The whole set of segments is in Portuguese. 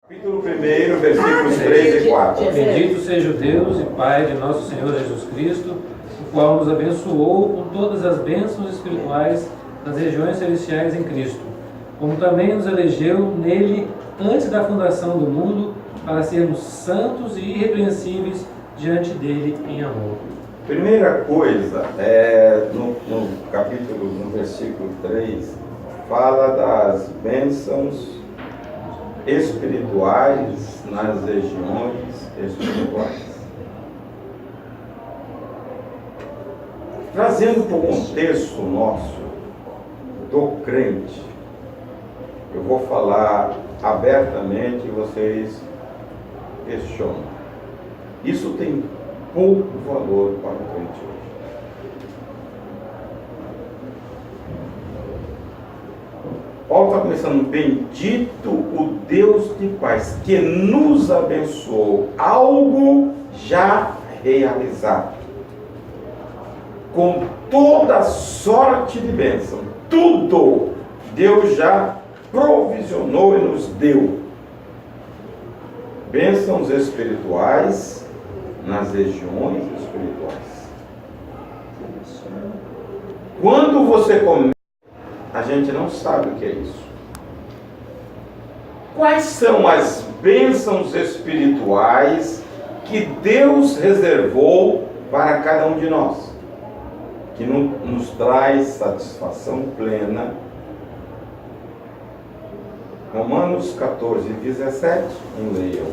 Capítulo 1, versículos 3 e 4. Bendito seja o Deus e Pai de nosso Senhor Jesus Cristo, o qual nos abençoou com todas as bênçãos espirituais nas regiões celestiais em Cristo, como também nos elegeu nele antes da fundação do mundo, para sermos santos e irrepreensíveis diante dele em amor. Primeira coisa, no capítulo, no versículo 3, fala das bênçãos espirituais nas regiões espirituais. Trazendo para o contexto nosso do crente, eu vou falar abertamente e vocês questionam. Isso tem pouco valor para o crente hoje. Paulo está começando: bendito o Deus de paz, que nos abençoou, algo já realizado, com toda sorte de bênção. Tudo Deus já provisionou e nos deu. Bênçãos espirituais nas regiões espirituais. Quando você começa, a gente não sabe o que é isso. Quais são as bênçãos espirituais que Deus reservou para cada um de nós, que nos traz satisfação plena? Romanos 14, 17, leiam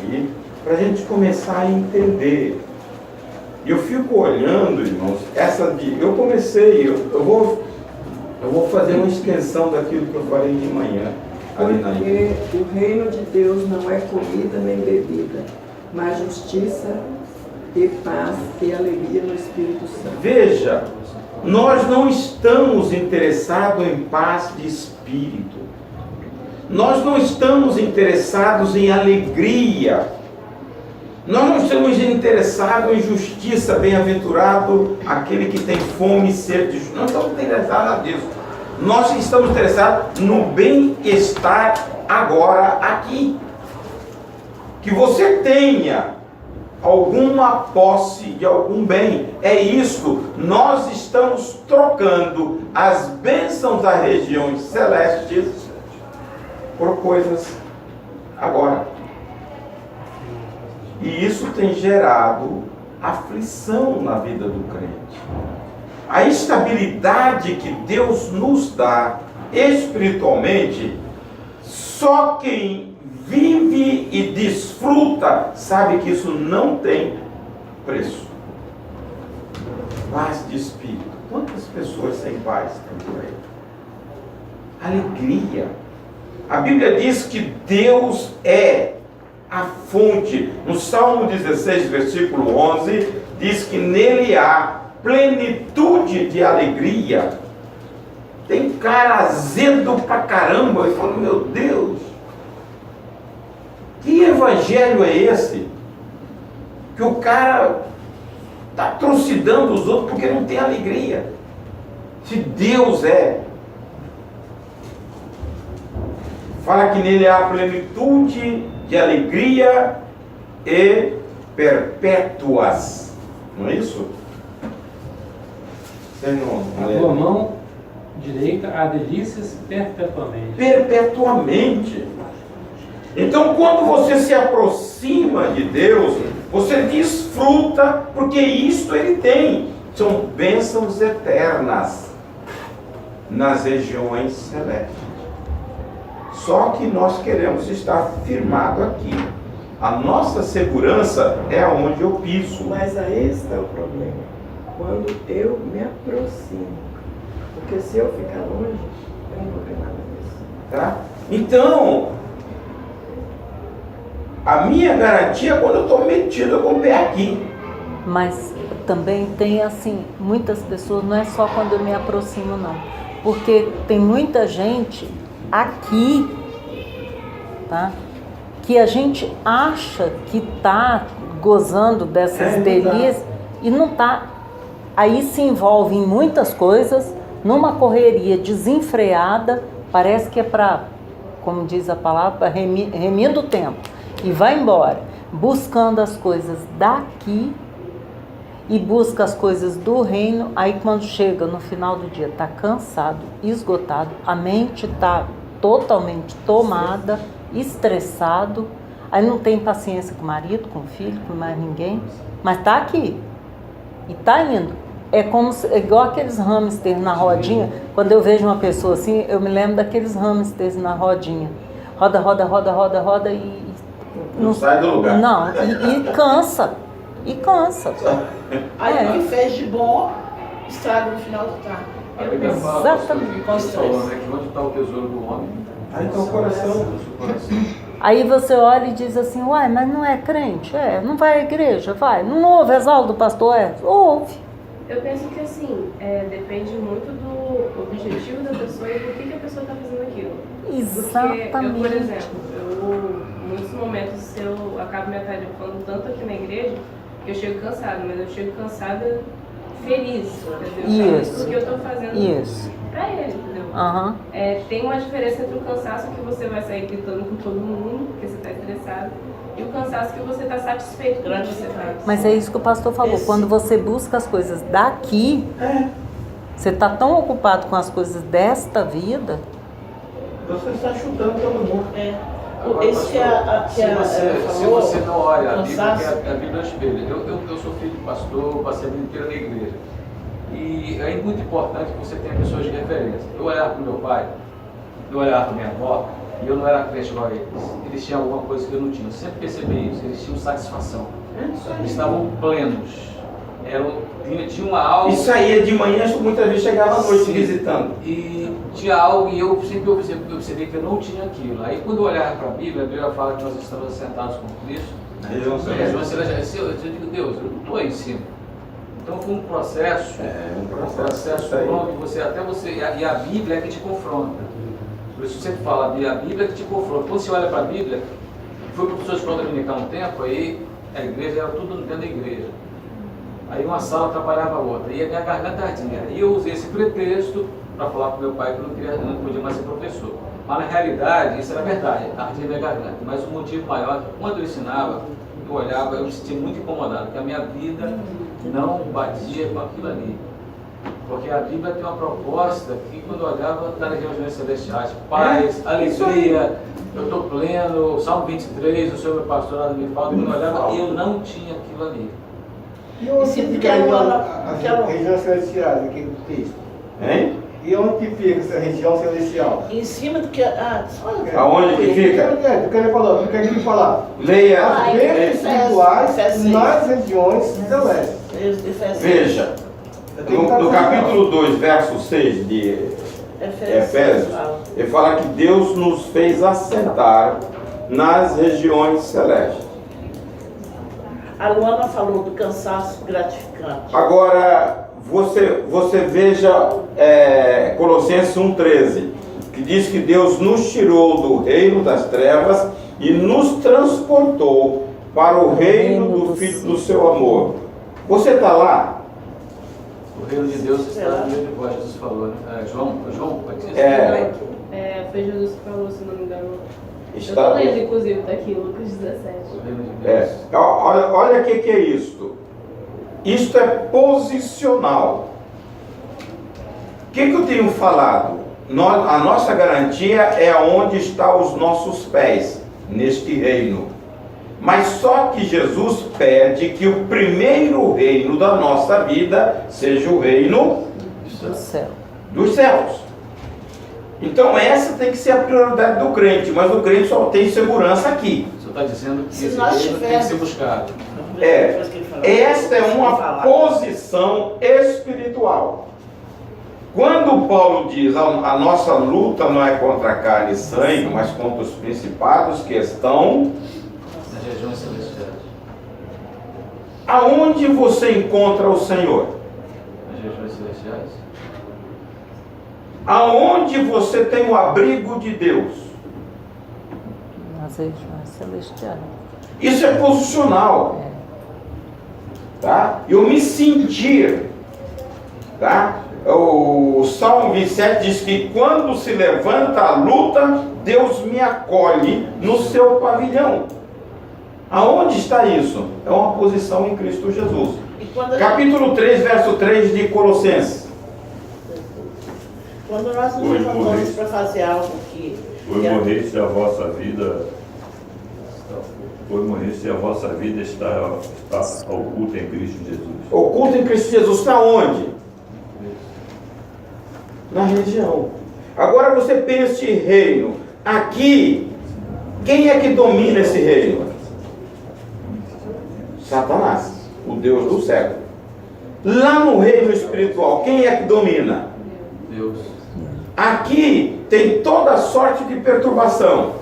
aí, para a gente começar a entender. E eu fico olhando, irmãos, eu comecei, eu vou fazer uma extensão daquilo que eu falei de manhã. Porque o reino de Deus não é comida nem bebida, mas justiça e paz e alegria no Espírito Santo. Veja, nós não estamos interessados em paz de espírito. Nós não estamos interessados em alegria. Nós não estamos interessados em justiça, bem-aventurado aquele que tem fome e sede de justiça. Não estamos interessados nisso. Nós estamos interessados no bem-estar agora aqui. Que você tenha alguma posse de algum bem. É isso. Nós estamos trocando as bênçãos das regiões celestes por coisas agora. E isso tem gerado aflição na vida do crente. A estabilidade que Deus nos dá espiritualmente, só quem vive e desfruta sabe que isso não tem preço. Paz de espírito. Quantas pessoas sem paz tem por aí? Alegria. A Bíblia diz que Deus é a fonte. No Salmo 16, versículo 11, diz que nele há plenitude de alegria. Tem cara azedo pra caramba. Eu falo, meu Deus, que evangelho é esse? Que o cara está trucidando os outros porque não tem alegria. Se Deus fala que nele há plenitude de alegria e perpétuas. Não é isso? A tua mão direita há delícias perpetuamente. Perpetuamente. Então, quando você se aproxima de Deus, você desfruta, porque isto Ele tem. São bênçãos eternas nas regiões celestes. Só que nós queremos estar firmado aqui. A nossa segurança é onde eu piso. Mas aí está o problema. Quando eu me aproximo. Porque se eu ficar longe, eu não vou ver nada disso. Tá? Então, a minha garantia é quando eu estou metido com o pé aqui. Mas também tem assim, muitas pessoas, não é só quando eu me aproximo não. Porque tem muita gente aqui, tá? Que a gente acha que está gozando dessas delícias e não está. Aí se envolve em muitas coisas, numa correria desenfreada, parece que é para como diz a palavra, remindo o tempo e vai embora, buscando as coisas daqui e busca as coisas do reino. Aí quando chega no final do dia, está cansado, esgotado, a mente está totalmente tomada, estressado, aí não tem paciência com o marido, com o filho, com mais ninguém, mas está aqui e está indo. É como é igual aqueles hamsters na rodinha. Quando eu vejo uma pessoa assim, eu me lembro daqueles hamsters na rodinha. Roda, roda, roda, roda, roda e Não sai do lugar. Não, e cansa. E cansa. Aí o que fez de bom, estraga no final do tarde. Exatamente. Falando, né, que onde está o tesouro do homem? Aí está o coração. Aí você olha e diz assim, uai, mas não é crente? Não vai à igreja? Vai. Não ouve as aulas do pastor? Ouve. Eu penso que assim, depende muito do objetivo da pessoa e do que a pessoa está fazendo aquilo. Exatamente. Porque eu, por exemplo, em muitos momentos eu acabo me atarefando tanto aqui na igreja que eu chego cansada, mas eu chego cansada feliz, entendeu? Isso. Porque eu estou fazendo pra ele, entendeu? Uhum. Tem uma diferença entre o cansaço que você vai sair gritando com todo mundo, porque você está estressado, e o cansaço que você está satisfeito com o que você faz. Mas é isso que o pastor falou. Quando você busca as coisas daqui, você está tão ocupado com as coisas desta vida. Você está chutando todo mundo. Esse se você não olha a Bíblia, cansaço. que a Bíblia é espelho. Eu sou filho de pastor, passei a vida inteira na igreja. E é muito importante que você tenha pessoas de referência. Eu olhava para o meu pai, eu olhava para minha avó, e eu não era crente igual a eles. Eles tinham alguma coisa que eu não tinha. Eu sempre percebi isso. Eles tinham satisfação. Eles estavam plenos. Tinha uma algo. E saía de manhã, muitas vezes chegava à noite visitando. E tinha algo, e eu sempre percebi que eu não tinha aquilo. Aí quando eu olhava para a Bíblia fala que nós estamos assentados com Cristo. Eu digo, Deus, eu não estou aí em cima. Então foi um processo, um processo longo, e a Bíblia é que te confronta. Por isso você fala, a Bíblia é que te confronta. Quando você olha para a Bíblia, fui professor de escola dominical um tempo, aí a igreja era tudo dentro da igreja. Aí uma sala atrapalhava a outra, e a minha garganta ardia. E eu usei esse pretexto para falar para meu pai que eu não podia mais ser professor. Mas na realidade, isso era verdade, ardia minha garganta. Mas o motivo maior é que quando eu ensinava, eu olhava, eu me sentia muito incomodado, porque a minha vida não batia com aquilo ali. Porque a Bíblia tem uma proposta que quando eu olhava está nas regiões celestiais, paz, alegria, eu estou pleno, Salmo 23, o Senhor meu pastor nada me falta, quando eu olhava, eu não tinha aquilo ali. E onde fica as regiões celestiais aqui no texto? Hein? E onde que fica essa região celestial? Em cima do que. Aonde que fica? Eu quero que falar. Leia. As bênçãos espirituais nas regiões celestes. Veja. No capítulo 2, verso 6 de Efésios, ele fala que Deus nos fez assentar nas regiões celestes. A Luana falou do cansaço gratificante. Agora, você veja Colossenses 1,13, que diz que Deus nos tirou do reino das trevas e nos transportou para o reino do Filho do seu amor. Você está lá? O reino de Deus está no meio de vós, Jesus falou, né? João, pode ser? Foi Jesus que falou, se não me engano. Está... Eu tô lendo, inclusive, está aqui, Lucas 17. O reino de Deus. Olha o que é isto. Isto é posicional. O que eu tenho falado? A nossa garantia é onde estão os nossos pés, neste reino. Mas só que Jesus pede que o primeiro reino da nossa vida seja o reino dos céus. Então essa tem que ser a prioridade do crente, mas o crente só tem segurança aqui. O senhor está dizendo que Se esse nós reino tem que tivermos- ser buscado. Esta é uma posição espiritual. Quando Paulo diz a nossa luta não é contra carne e sangue, mas contra os principados que estão... Nas regiões celestiais. Aonde você encontra o Senhor? Nas regiões celestiais. Aonde você tem o abrigo de Deus? Nas regiões celestiais. Isso é posicional. Tá? Eu me sentir. Tá? O Salmo 27 diz que quando se levanta a luta, Deus me acolhe no seu pavilhão. Aonde está isso? É uma posição em Cristo Jesus. E quando, Capítulo 3, verso 3 de Colossenses. quando nós nos levantamos para fazer algo que... Foi morrer se a vossa vida... Foi morrer se a vossa vida está oculta em Cristo Jesus. Oculto em Cristo Jesus está onde? Na região. Agora você pensa em reino. Aqui, quem é que domina esse reino? Satanás, o Deus do século. Lá no reino espiritual, quem é que domina? Deus. Aqui tem toda sorte de perturbação.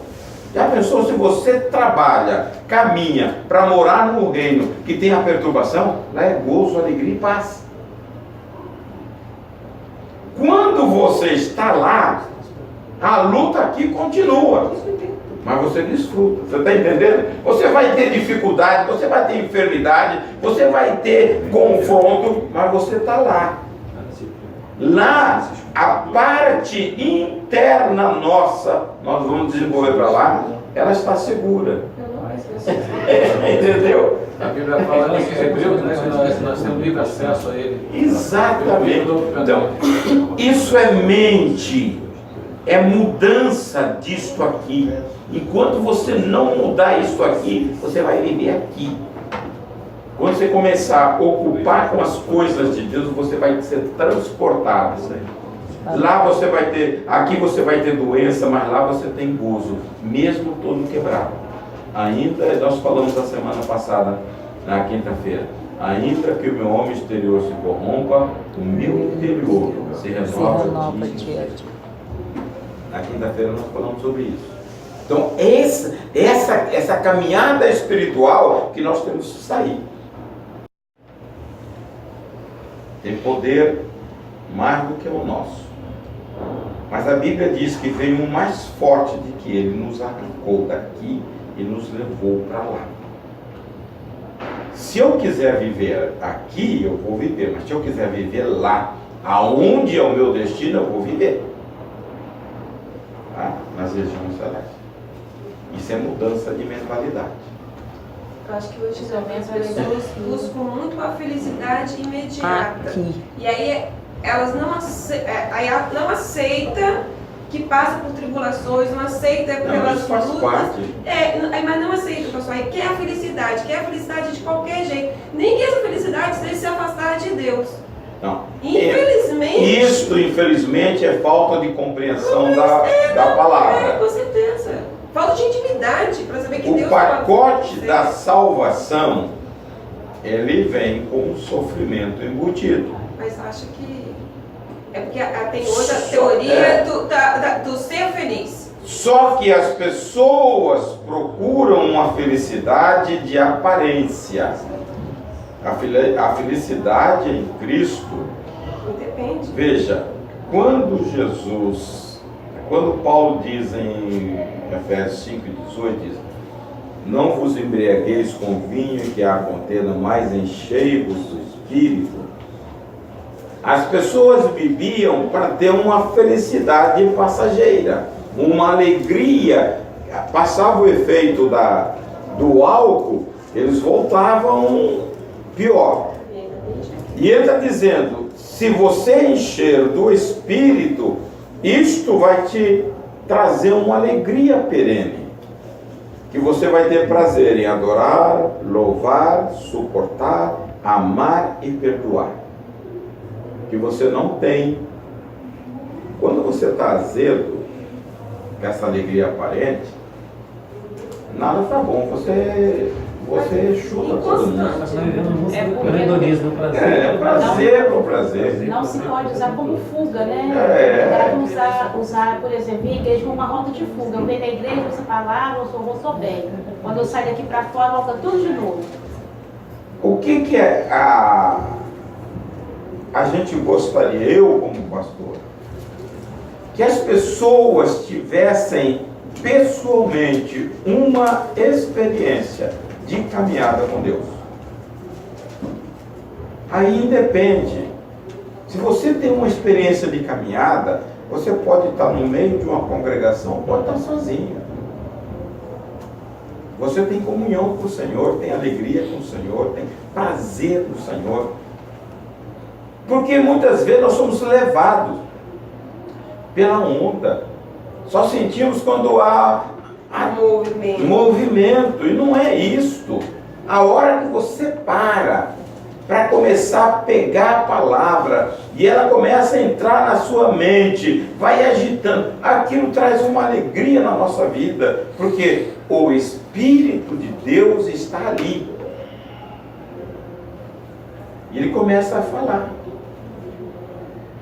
Já pensou se você trabalha, caminha para morar no reino que tem a perturbação? Lá é gozo, alegria e paz. Quando você está lá, a luta aqui continua. Mas você desfruta, você está entendendo? Você vai ter dificuldade, você vai ter enfermidade, você vai ter confronto, mas você está lá. Lá, a parte interna nossa, nós vamos desenvolver para lá, ela está segura. Entendeu? A Bíblia fala em Hebreus, né, que nós temos livre acesso a ele. Exatamente. Então, isso é mente, é mudança disto aqui. Enquanto você não mudar isso aqui, você vai viver aqui. Quando você começar a ocupar com as coisas de Deus, você vai ser transportado. Lá você vai ter, aqui você vai ter doença, mas lá você tem gozo, mesmo todo quebrado. Ainda, nós falamos a semana passada, na quinta-feira, ainda que o meu homem exterior se corrompa, o meu interior se renova dia. Na quinta-feira nós falamos sobre isso. Então, essa caminhada espiritual que nós temos que sair. Tem poder mais do que o nosso. Mas a Bíblia diz que veio um mais forte de que ele nos arrancou daqui e nos levou para lá. Se eu quiser viver aqui, eu vou viver. Mas se eu quiser viver lá, aonde é o meu destino, eu vou viver. Tá? Nas regiões celestes. Isso é mudança de mentalidade. Eu acho que hoje também as pessoas buscam muito a felicidade imediata. Aqui. E aí elas não aceitam que passa por tribulações, não aceita pelas isso faz lutas. parte. Mas não aceita, pessoal. Aí quer a felicidade de qualquer jeito. Nem que essa felicidade seja se afastar de Deus. Não. Infelizmente. Isso, infelizmente, é falta de compreensão da palavra. Com certeza. Falta de intimidade para saber que Deus... O pacote da salvação, ele vem com o sofrimento embutido. Mas acho que... É porque tem hoje a teoria do ser feliz. Só que as pessoas procuram uma felicidade de aparência. A felicidade em Cristo... Depende. Veja, quando Paulo diz em Efésios 5,18, diz: não vos embriagueis com vinho que há contenda, mas enchei-vos do Espírito. As pessoas bebiam para ter uma felicidade passageira, uma alegria. Passava o efeito do álcool, eles voltavam pior. E ele está dizendo: se você encher do Espírito, isto vai te trazer uma alegria perene, que você vai ter prazer em adorar, louvar, suportar, amar e perdoar, que você não tem. Quando você está azedo, com essa alegria aparente, nada está bom, você chuta todo mundo. Hedonismo, prazer. É prazer por prazer. Não se pode usar como fuga, né? É. Para usar, por exemplo, a igreja como uma rota de fuga. Eu venho na igreja, você fala, vou bem. Quando eu saio daqui para fora, volta tudo de novo. O que é a gente gostaria, eu como pastor, que as pessoas tivessem pessoalmente uma experiência de caminhada com Deus. Aí depende. Se você tem uma experiência de caminhada, Você pode estar no meio de uma congregação, pode estar sozinho. Você tem comunhão com o Senhor, tem alegria com o Senhor, tem prazer no Senhor. Porque muitas vezes nós somos levados pela onda. Só sentimos quando há movimento. E não é isto. A hora que você para começar a pegar a palavra e ela começa a entrar na sua mente, vai agitando, aquilo traz uma alegria na nossa vida, porque o Espírito de Deus está ali. E ele começa a falar.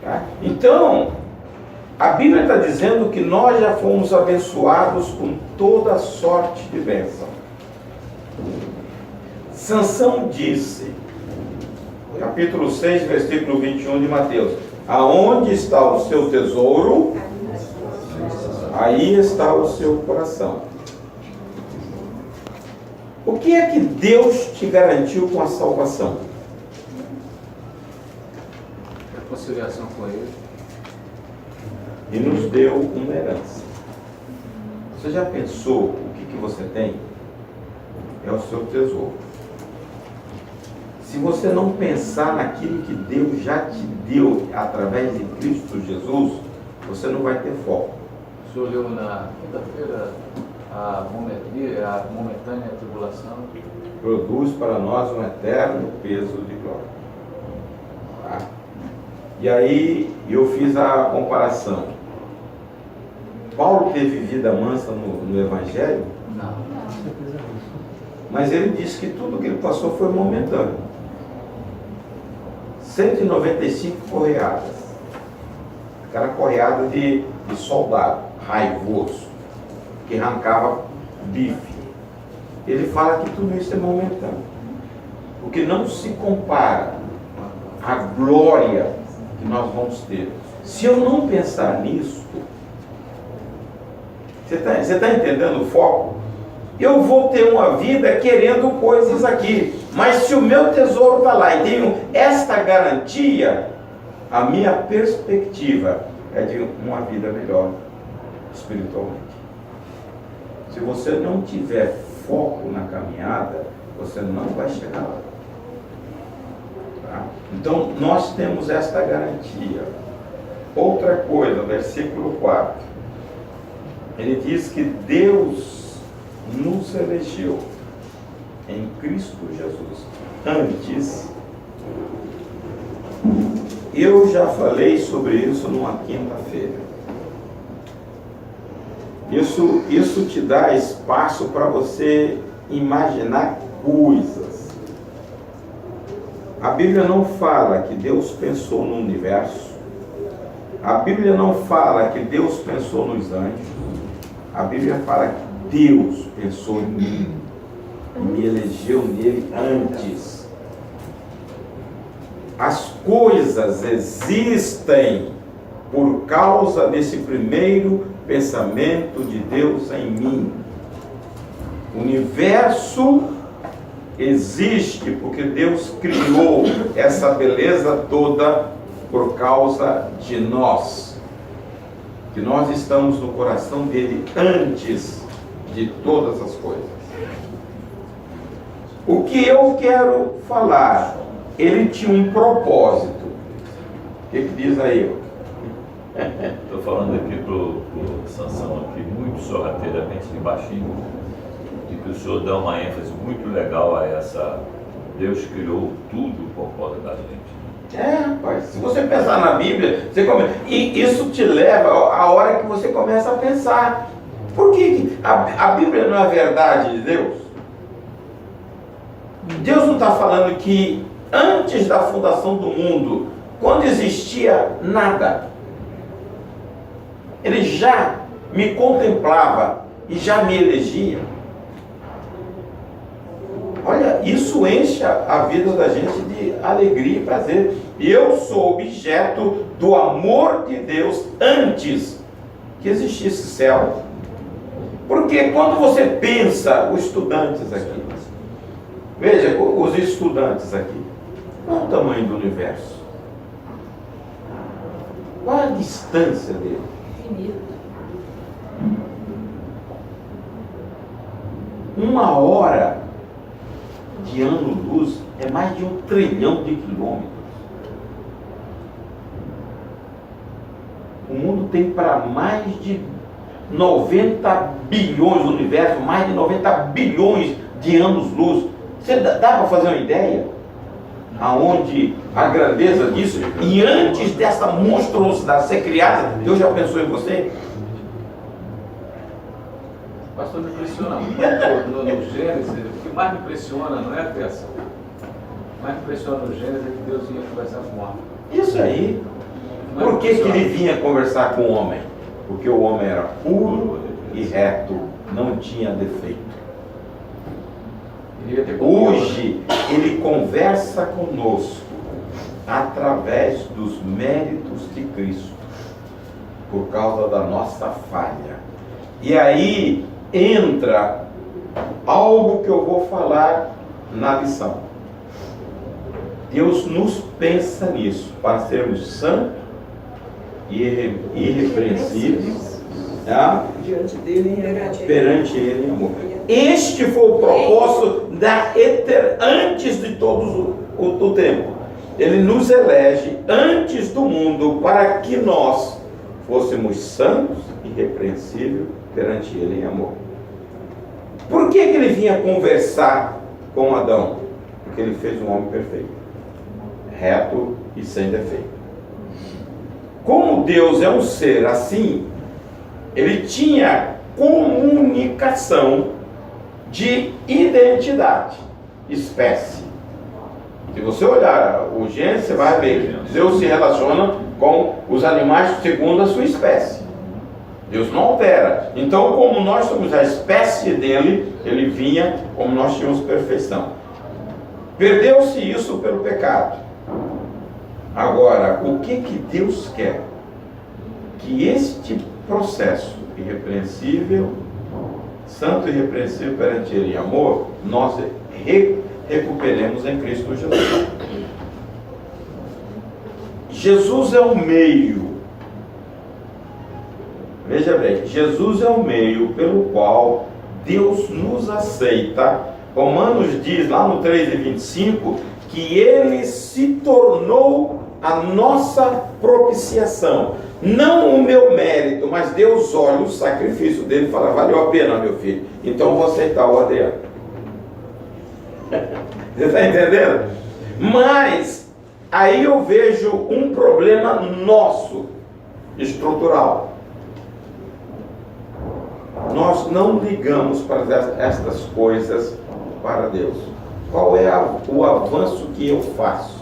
Tá? Então, a Bíblia está dizendo que nós já fomos abençoados com toda sorte de bênção. Sansão disse, capítulo 6, versículo 21 de Mateus: aonde está o seu tesouro, aí está o seu coração. O que é que Deus te garantiu com a salvação? Reconciliação com Ele. E nos deu uma herança. Você já pensou o que você tem? É o seu tesouro. Se você não pensar naquilo que Deus já te deu através de Cristo Jesus, você não vai ter foco. O senhor leu na quinta-feira a momentânea tribulação produz para nós um eterno peso de glória. Tá? E aí eu fiz a comparação. Paulo teve vida mansa no Evangelho? Não. Mas ele disse que tudo que ele passou foi momentâneo. 195 correadas. Aquela correada de soldado raivoso, que arrancava bife. Ele fala que tudo isso é momentâneo. O que não se compara à glória que nós vamos ter. Se eu não pensar nisso, você está entendendo o foco? Eu vou ter uma vida querendo coisas aqui, mas se o meu tesouro está lá e tenho esta garantia, a minha perspectiva é de uma vida melhor espiritualmente. Se você não tiver foco na caminhada, você não vai chegar lá. Tá? Então nós temos esta garantia. Outra coisa, versículo 4, ele diz que Deus nos elegeu em Cristo Jesus. Antes, eu já falei sobre isso numa quinta-feira. Isso te dá espaço para você imaginar coisas. A Bíblia não fala que Deus pensou no universo. A Bíblia não fala que Deus pensou nos anjos. A Bíblia fala que Deus pensou em mim e me elegeu nele antes. As coisas existem por causa desse primeiro pensamento de Deus em mim. O universo existe porque Deus criou essa beleza toda por causa de nós. Que nós estamos no coração dele antes de todas as coisas. O que eu quero falar, ele tinha um propósito. O que diz aí? Estou falando aqui para o Sansão, aqui, muito sorrateiramente de baixinho, de que o senhor dá uma ênfase muito legal a essa Deus criou tudo por causa da gente. Rapaz, se você pensar na Bíblia, e isso te leva a hora que você começa a pensar. Por que a Bíblia não é a verdade de Deus? Deus não está falando que antes da fundação do mundo, quando existia nada, Ele já me contemplava e já me elegia. Olha, isso enche a vida da gente de alegria e prazer. Eu sou objeto do amor de Deus antes que existisse céu. Porque quando você pensa, os estudantes aqui, veja, os estudantes aqui, qual é o tamanho do universo? Qual é a distância dele? Uma hora de ano-luz é mais de 1 trilhão de quilômetros. O mundo tem para mais de 90 bilhões, o universo, mais de 90 bilhões de anos-luz. Você dá para fazer uma ideia? Aonde a grandeza disso, e antes dessa monstruosidade ser criada, Deus já pensou em você? Pastor, me impressiona muito no Gênesis. O que mais me impressiona, não é a peça? O que mais me impressiona no Gênesis é que Deus ia conversar com o homem. Isso aí. Por que ele vinha conversar com o homem? Porque o homem era puro e reto, não tinha defeito. Hoje ele conversa conosco através dos méritos de Cristo, por causa da nossa falha. E aí entra algo que eu vou falar na lição. Deus nos pensa nisso, para sermos santos e irrepreensíveis, tá? Perante Ele em amor. Este foi o propósito antes de todos o tempo. Ele nos elege antes do mundo para que nós fôssemos santos e irrepreensíveis perante Ele em amor. Por que ele vinha conversar com Adão? Porque ele fez um homem perfeito, reto e sem defeito. Como Deus é um ser assim, ele tinha comunicação de identidade, espécie. Se você olhar o Gênesis, você vai ver, Deus se relaciona com os animais segundo a sua espécie. Deus não altera. Então, como nós somos a espécie dele, ele vinha como nós tínhamos perfeição. Perdeu-se isso pelo pecado. Agora, o que Deus quer? Que este processo irrepreensível, santo e irrepreensível perante Ele em amor, nós recuperemos em Cristo Jesus. Jesus é o meio. Veja bem, Jesus é o meio pelo qual Deus nos aceita. Romanos diz lá no 3:25 que Ele se tornou a nossa propiciação. Não o meu mérito, mas Deus olha o sacrifício dele e fala, valeu a pena, meu filho, então vou aceitar o Adriano. Você está entendendo? Mas aí eu vejo um problema nosso, estrutural. Nós não ligamos para estas coisas para Deus. Qual é o avanço que eu faço?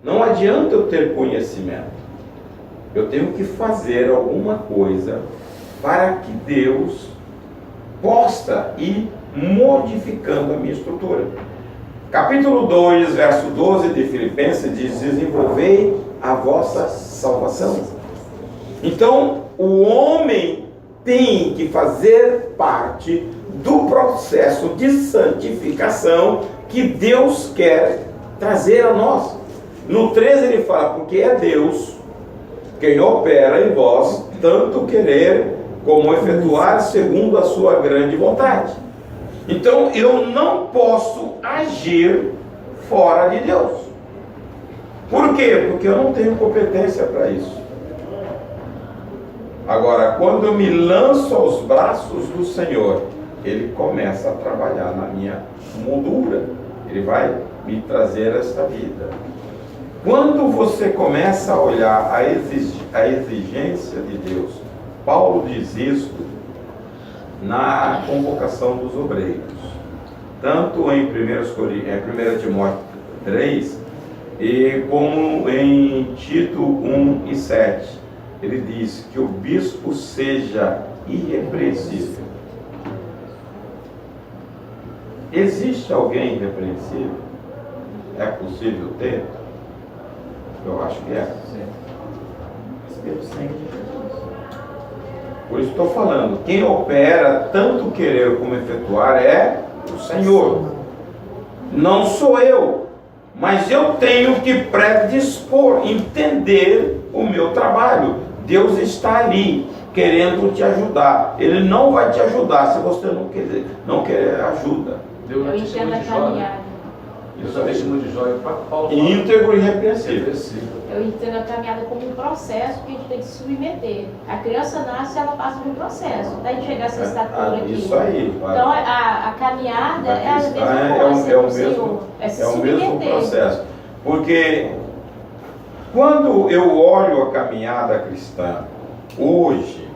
Não adianta eu ter conhecimento. Eu tenho que fazer alguma coisa para que Deus possa ir modificando a minha estrutura. Capítulo 2, verso 12 de Filipenses diz, desenvolvei a vossa salvação. Então, o homem tem que fazer parte do processo de santificação que Deus quer trazer a nós. No 13 ele fala, porque é Deus quem opera em vós, tanto querer como efetuar segundo a sua grande vontade. Então eu não posso agir fora de Deus. Por quê? Porque eu não tenho competência para isso. Agora, quando eu me lanço aos braços do Senhor, Ele começa a trabalhar na minha moldura. Ele vai me trazer esta vida. Quando você começa a olhar a exigência de Deus, Paulo diz isso na convocação dos obreiros, tanto em 1 Timóteo 3, e como em Tito 1:7, ele diz que o bispo seja irrepreensível. Existe alguém irrepreensível? É possível ter? Eu acho que é. Por isso estou falando, quem opera tanto querer como efetuar é o Senhor. Não sou eu. Mas eu tenho que predispor, entender o meu trabalho. Deus está ali, querendo te ajudar. Ele não vai te ajudar se você não querer ajuda. Eu entendo a caminhada. Deus já testemunho de Jó, Paulo íntegro e irrepreensível. Eu entendo a caminhada como um processo que a gente tem que se submeter. A criança nasce, ela passa por um processo, até chegar a essa estatura aqui. Isso aí. Então a caminhada é a mesma coisa. É o mesmo processo. Porque quando eu olho a caminhada cristã hoje,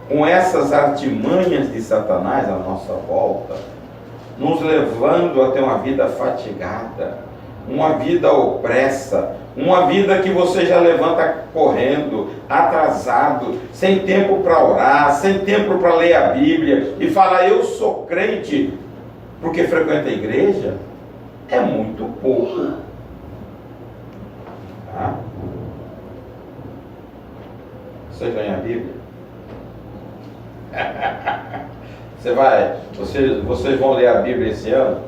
com essas artimanhas de Satanás à nossa volta, nos levando a ter uma vida fatigada, uma vida opressa, uma vida que você já levanta correndo, atrasado, sem tempo para orar, sem tempo para ler a Bíblia, e fala, eu sou crente porque frequenta a igreja, é muito pouco. Tá? Você ganha a Bíblia? Vocês vão ler a Bíblia esse ano?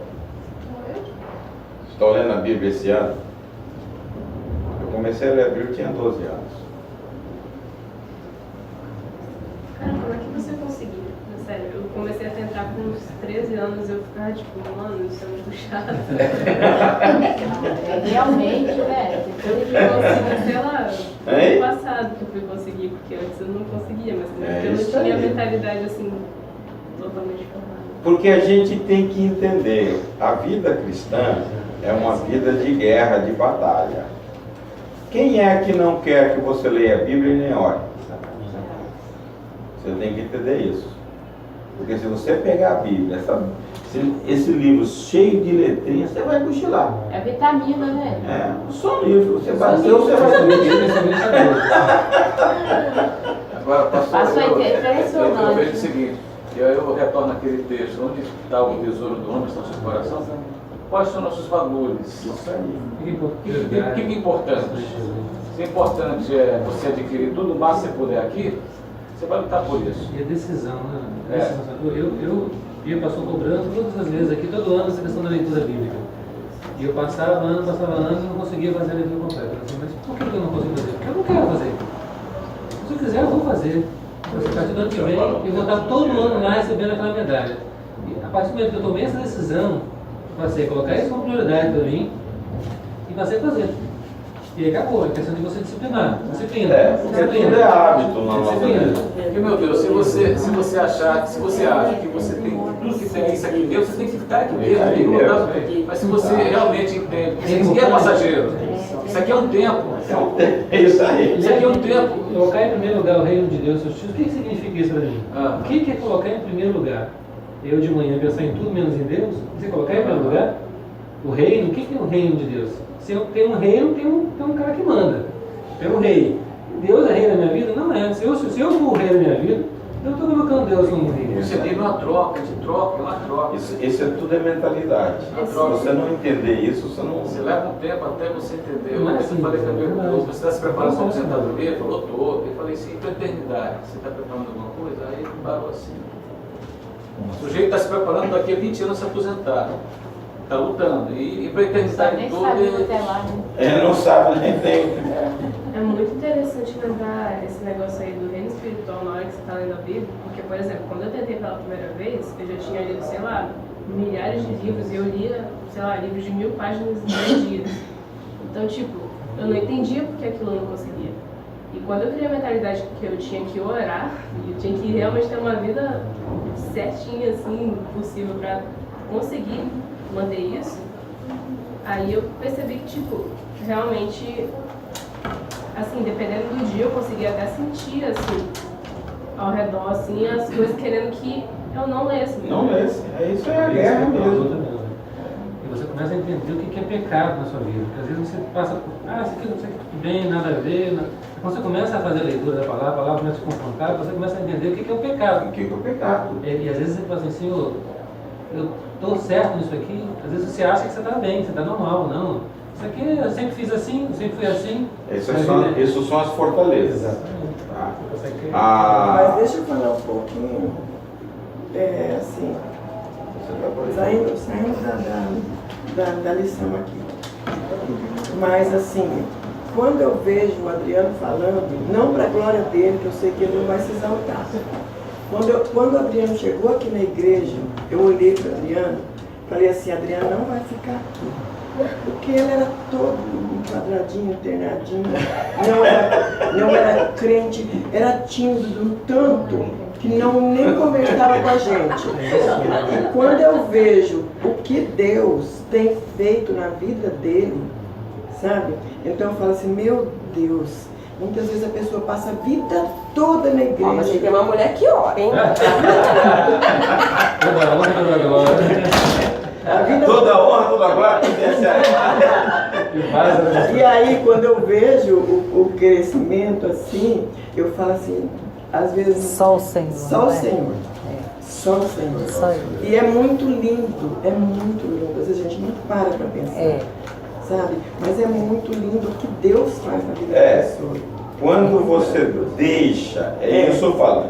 Estou lendo a Bíblia esse ano. Eu comecei a ler a Bíblia, eu tinha 12 anos. Cara, como é que você conseguiu? Sério, eu comecei a tentar com uns 13 anos, eu ficava tipo, mano, isso é muito chato. Realmente, velho. Eu consegui, sei lá, ano passado que eu fui conseguir, porque antes eu não conseguia, mas porque eu não tinha a mentalidade assim, totalmente formada. Porque a gente tem que entender, a vida cristã é uma vida de guerra, de batalha. Quem é que não quer que você leia a Bíblia e nem ore? Você tem que entender isso. Porque se você pegar a Bíblia, esse livro cheio de letrinhas, você vai cochilar. É vitamina, né? É, só um livro. Você bateu, você vai dormir. Agora, pastor, eu vejo o né? seguinte, e aí eu retorno àquele texto, onde está o tesouro do homem, está o seu coração? Quais são nossos valores? O que é importante? Se é importante você adquirir tudo o máximo que você puder aqui, você vai lutar por isso. E a decisão, né? Eu passo cobrando todas as vezes aqui, todo ano, essa questão da leitura bíblica. E eu passava anos e não conseguia fazer a leitura completa. Assim, mas por que eu não consigo fazer? Porque eu não quero fazer. Se eu quiser, eu vou fazer. A partir do ano que vem, eu vou estar todo ano lá recebendo aquela medalha. E a partir do momento que eu tomei essa decisão, passei a colocar isso como prioridade para mim e passei a fazer. E aí acabou, é questão de você disciplinar. Disciplina. Tudo é hábito na nossa vida. Porque, meu Deus, se você acha que você tem tudo que tem isso aqui em Deus, você tem que ficar aqui mesmo. Mas se você realmente entende, isso aqui é passageiro. Isso aqui é um tempo. É isso aí. Isso aqui é um tempo. Colocar em primeiro lugar o reino de Deus, seus filhos, o que significa isso para mim? O que é colocar em primeiro lugar? Eu de manhã pensar em tudo menos em Deus? Você colocar em primeiro lugar? O reino, o que é o reino de Deus? Se eu tenho um reino, tem um cara que manda. É o rei. Deus é rei da minha vida? Não é. Se eu for o rei da minha vida, eu estou colocando Deus como rei. Você tem uma troca, é uma troca. Isso tudo é mentalidade. Se você não entender isso, você não... Você leva um tempo até você entender. Não é assim, eu falei também com não. você está se preparando para aposentadoria? Ele falou, estou. Eu falei assim, para a eternidade, você está preparando alguma coisa? Aí ele parou assim. O sujeito está se preparando daqui a 20 anos se aposentar. Está lutando. E para a eternidade toda. Não sabe nem tem. É muito interessante lembrar esse negócio aí do reino espiritual na hora que você está lendo a Bíblia, porque, por exemplo, quando eu tentei pela primeira vez, eu já tinha lido, sei lá, milhares de livros, e eu lia, sei lá, livros de 1000 páginas em 10 dias. Então, tipo, eu não entendia porque aquilo eu não conseguia. E quando eu criei a mentalidade que eu tinha que orar, e eu tinha que realmente ter uma vida certinha, assim, possível para conseguir manter isso, aí eu percebi que, tipo, realmente, assim, dependendo do dia, eu conseguia até sentir, assim, ao redor, assim, as coisas querendo que eu não lesse. Não lesse. Isso é a guerra mesmo. E você começa a entender o que é pecado na sua vida. Porque às vezes você passa por, isso aqui não sei tudo bem, nada a ver. Quando você começa a fazer a leitura da palavra, a palavra começa a te confrontar, você começa a entender o que é o pecado. O que é o pecado? E às vezes você fala assim, Senhor, eu estou certo nisso aqui. Às vezes você acha que você está bem, você está normal. Não. Isso aqui eu sempre fiz assim, eu sempre fui assim. Isso são as fortalezas. Exatamente. Mas deixa eu falar um pouquinho, assim, saindo da lição aqui. Mas assim, quando eu vejo o Adriano falando, não para a glória dele, que eu sei que ele não vai se exaltar. Quando o Adriano chegou aqui na igreja, eu olhei para o Adriano, falei assim, Adriano não vai ficar aqui. Porque ele era todo quadradinho, internadinho, não era crente, era tímido de um tanto que nem conversava com a gente. E quando eu vejo o que Deus tem feito na vida dele, sabe? Então eu falo assim, meu Deus, muitas vezes a pessoa passa a vida toda na igreja. Mas tem uma mulher que ora, hein? Toda honra, toda glória. Toda honra, toda glória. E aí, quando eu vejo o crescimento assim, eu falo assim, às vezes... Só o Senhor. Só o Senhor. Só o Senhor. Só ele. E é muito lindo, é muito lindo. Às vezes a gente não para pensar, sabe? Mas é muito lindo o que Deus faz na vida da pessoa. Quando você deixa, é isso eu falo,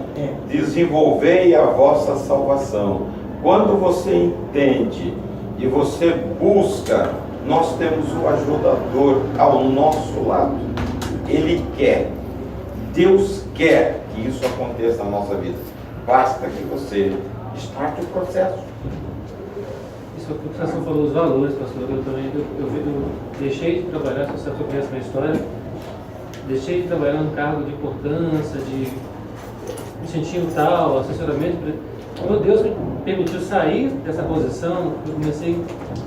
desenvolvei a vossa salvação. Quando você entende e você busca, nós temos o ajudador ao nosso lado. Ele quer, Deus quer que isso aconteça na nossa vida. Basta que você starte o processo. Isso é o que o Sansão falou, os valores, pastor. Eu também eu deixei de trabalhar, se você conhece a minha história, deixei de trabalhar num cargo de importância, de incentivo tal, assessoramento. Quando Deus me permitiu sair dessa posição, eu comecei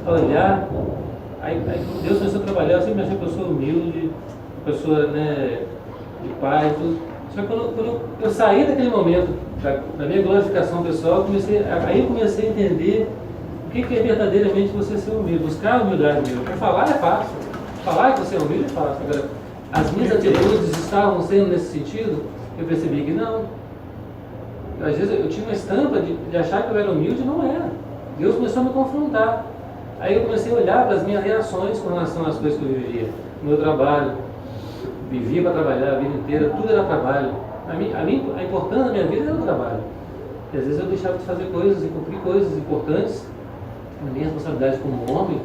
a olhar, aí Deus começou a trabalhar, eu sempre achei uma pessoa humilde, uma pessoa, né, de paz, tudo. Só que quando eu saí daquele momento, da minha glorificação pessoal, aí eu comecei a entender o que é verdadeiramente você ser humilde, buscar a humildade mesmo. Porque falar é fácil, falar que você é humilde é fácil. Agora, as minhas atitudes estavam sendo nesse sentido, eu percebi que não. Às vezes eu tinha uma estampa de achar que eu era humilde, não era. Deus começou a me confrontar. Aí eu comecei a olhar para as minhas reações com relação às coisas que eu vivia. No meu trabalho, vivia para trabalhar a vida inteira, tudo era trabalho. A importância da minha vida era o trabalho. E às vezes eu deixava de fazer coisas e cumprir coisas importantes, na minha responsabilidade como homem,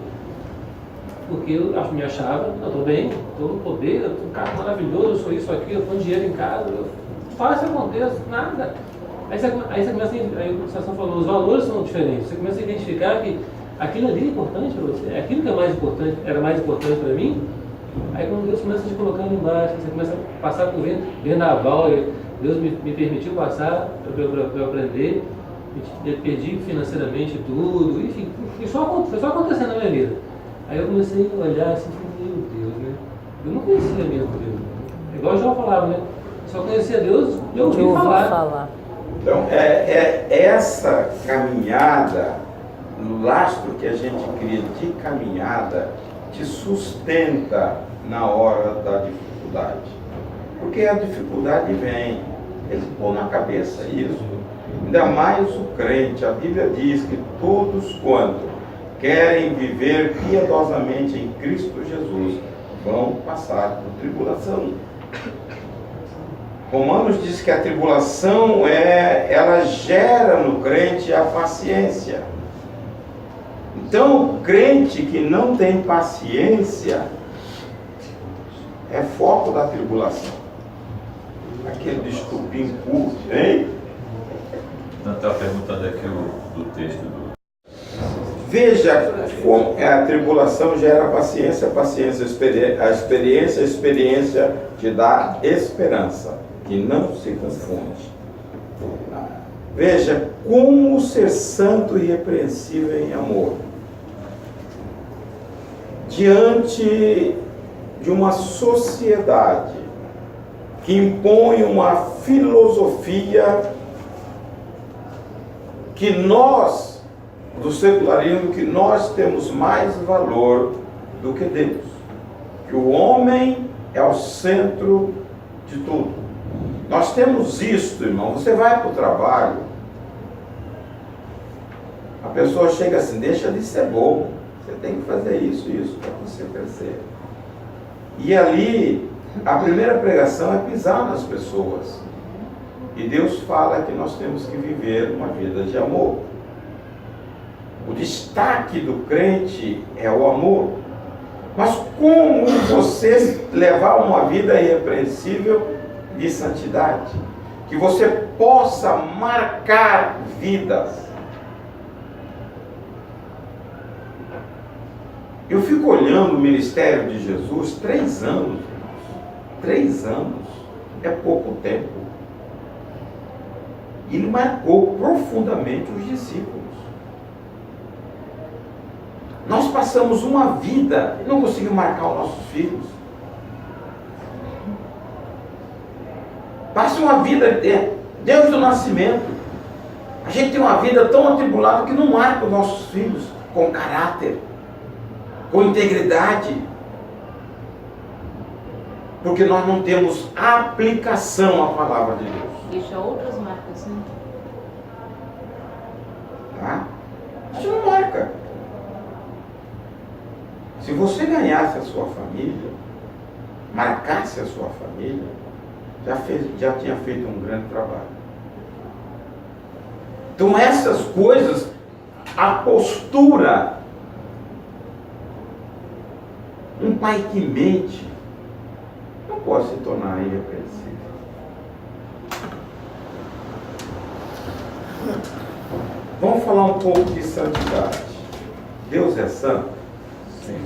porque eu me achava, eu estou bem, estou no poder, eu estou um carro maravilhoso, eu sou isso aqui, eu estou com dinheiro em casa, eu faço o que aconteça, nada. Aí você começa aí o Sansão falou, os valores são diferentes, você começa a identificar que aquilo ali é importante para você, aquilo que é mais importante, era mais importante para mim. Aí quando Deus começa a te colocando embaixo, você começa a passar por vendaval, Deus me permitiu passar para eu aprender, eu perdi financeiramente tudo, enfim, foi só acontecendo na minha vida. Aí eu comecei a olhar assim, meu Deus, né? Eu não conhecia mesmo Deus. Igual o João falava, né? Eu só conhecia Deus de ouvir falar. Então, essa caminhada, o lastro que a gente cria de caminhada, te sustenta na hora da dificuldade. Porque a dificuldade vem, ele pôr na cabeça isso. Ainda mais o crente, a Bíblia diz que todos quanto querem viver piedosamente em Cristo Jesus vão passar por tribulação. Romanos diz que a tribulação ela gera no crente a paciência. Então, o crente que não tem paciência é foco da tribulação. Aquele de estupim curto, hein? Não, está perguntando aqui do texto do... Veja como a tribulação gera paciência, a experiência te dá esperança, que não se confunde. Veja como ser santo e irrepreensível em amor. Diante de uma sociedade que impõe uma filosofia que nós, do secularismo, que nós temos mais valor do que Deus. Que o homem é o centro de tudo. Nós temos isto, irmão. Você vai para o trabalho, a pessoa chega assim, deixa de ser bobo. Você tem que fazer isso para você crescer. E ali, a primeira pregação é pisar nas pessoas. E Deus fala que nós temos que viver uma vida de amor. O destaque do crente é o amor. Mas como você levar uma vida irrepreensível de santidade? Que você possa marcar vidas. Eu fico olhando o ministério de Jesus 3 anos, irmãos. 3 anos é pouco tempo. Ele marcou profundamente os discípulos. Nós passamos uma vida e não conseguimos marcar os nossos filhos. Passa uma vida desde o nascimento. A gente tem uma vida tão atribulada que não marca os nossos filhos com caráter, com integridade. Porque nós não temos aplicação à palavra de Deus. Deixa outras marcas, né? Tá? Isso não marca. Se você ganhasse a sua família, marcasse a sua família, já tinha feito um grande trabalho. Então essas coisas, a postura, um pai que mente, não pode se tornar irrepreensível. Vamos falar um pouco de santidade. Deus é santo? Sim.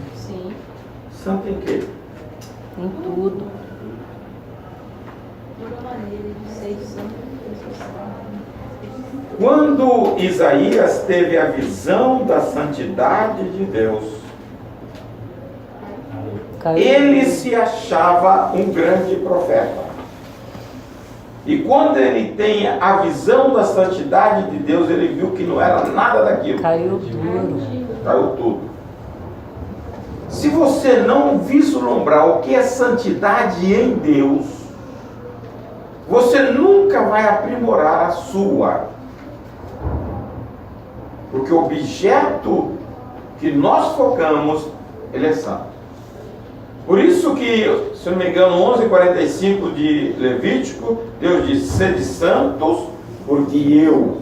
Santo em quê? Em tudo. Toda maneira de ser santo. Quando Isaías teve a visão da santidade de Deus, ele se achava um grande profeta. E quando ele tem a visão da santidade de Deus, ele viu que não era nada daquilo. Caiu tudo. Caiu tudo. Se você não vislumbrar o que é santidade em Deus, você nunca vai aprimorar a sua. Porque o objeto que nós focamos, ele é santo. Por isso que, se não me engano, 11:45 de Levítico, Deus diz: sede santos, porque eu.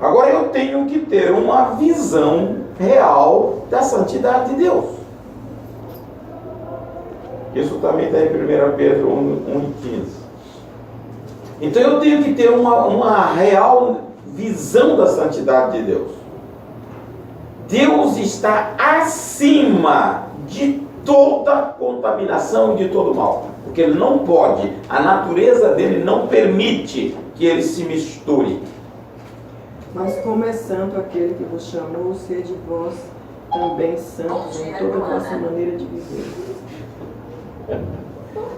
Agora eu tenho que ter uma visão real da santidade de Deus. Isso também está em 1 Pedro 1:15. Então eu tenho que ter uma real visão da santidade de Deus. Deus está acima de toda contaminação e de todo mal. Porque ele não pode, a natureza dele não permite que ele se misture. Mas como é santo aquele que vos chamou, sede vós também santos em toda a vossa maneira de viver.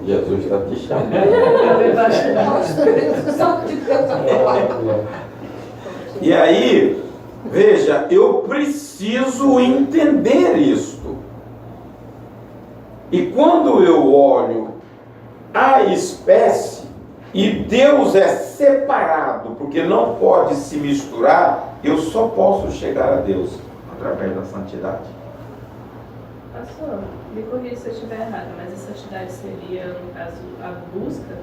Jesus está te chamando. E aí, veja, eu preciso entender isto. E quando eu olho a espécie, e Deus é separado, porque não pode se misturar, eu só posso chegar a Deus através da santidade. Pastor, me corrija se eu estiver errada, mas a santidade seria, no caso, a busca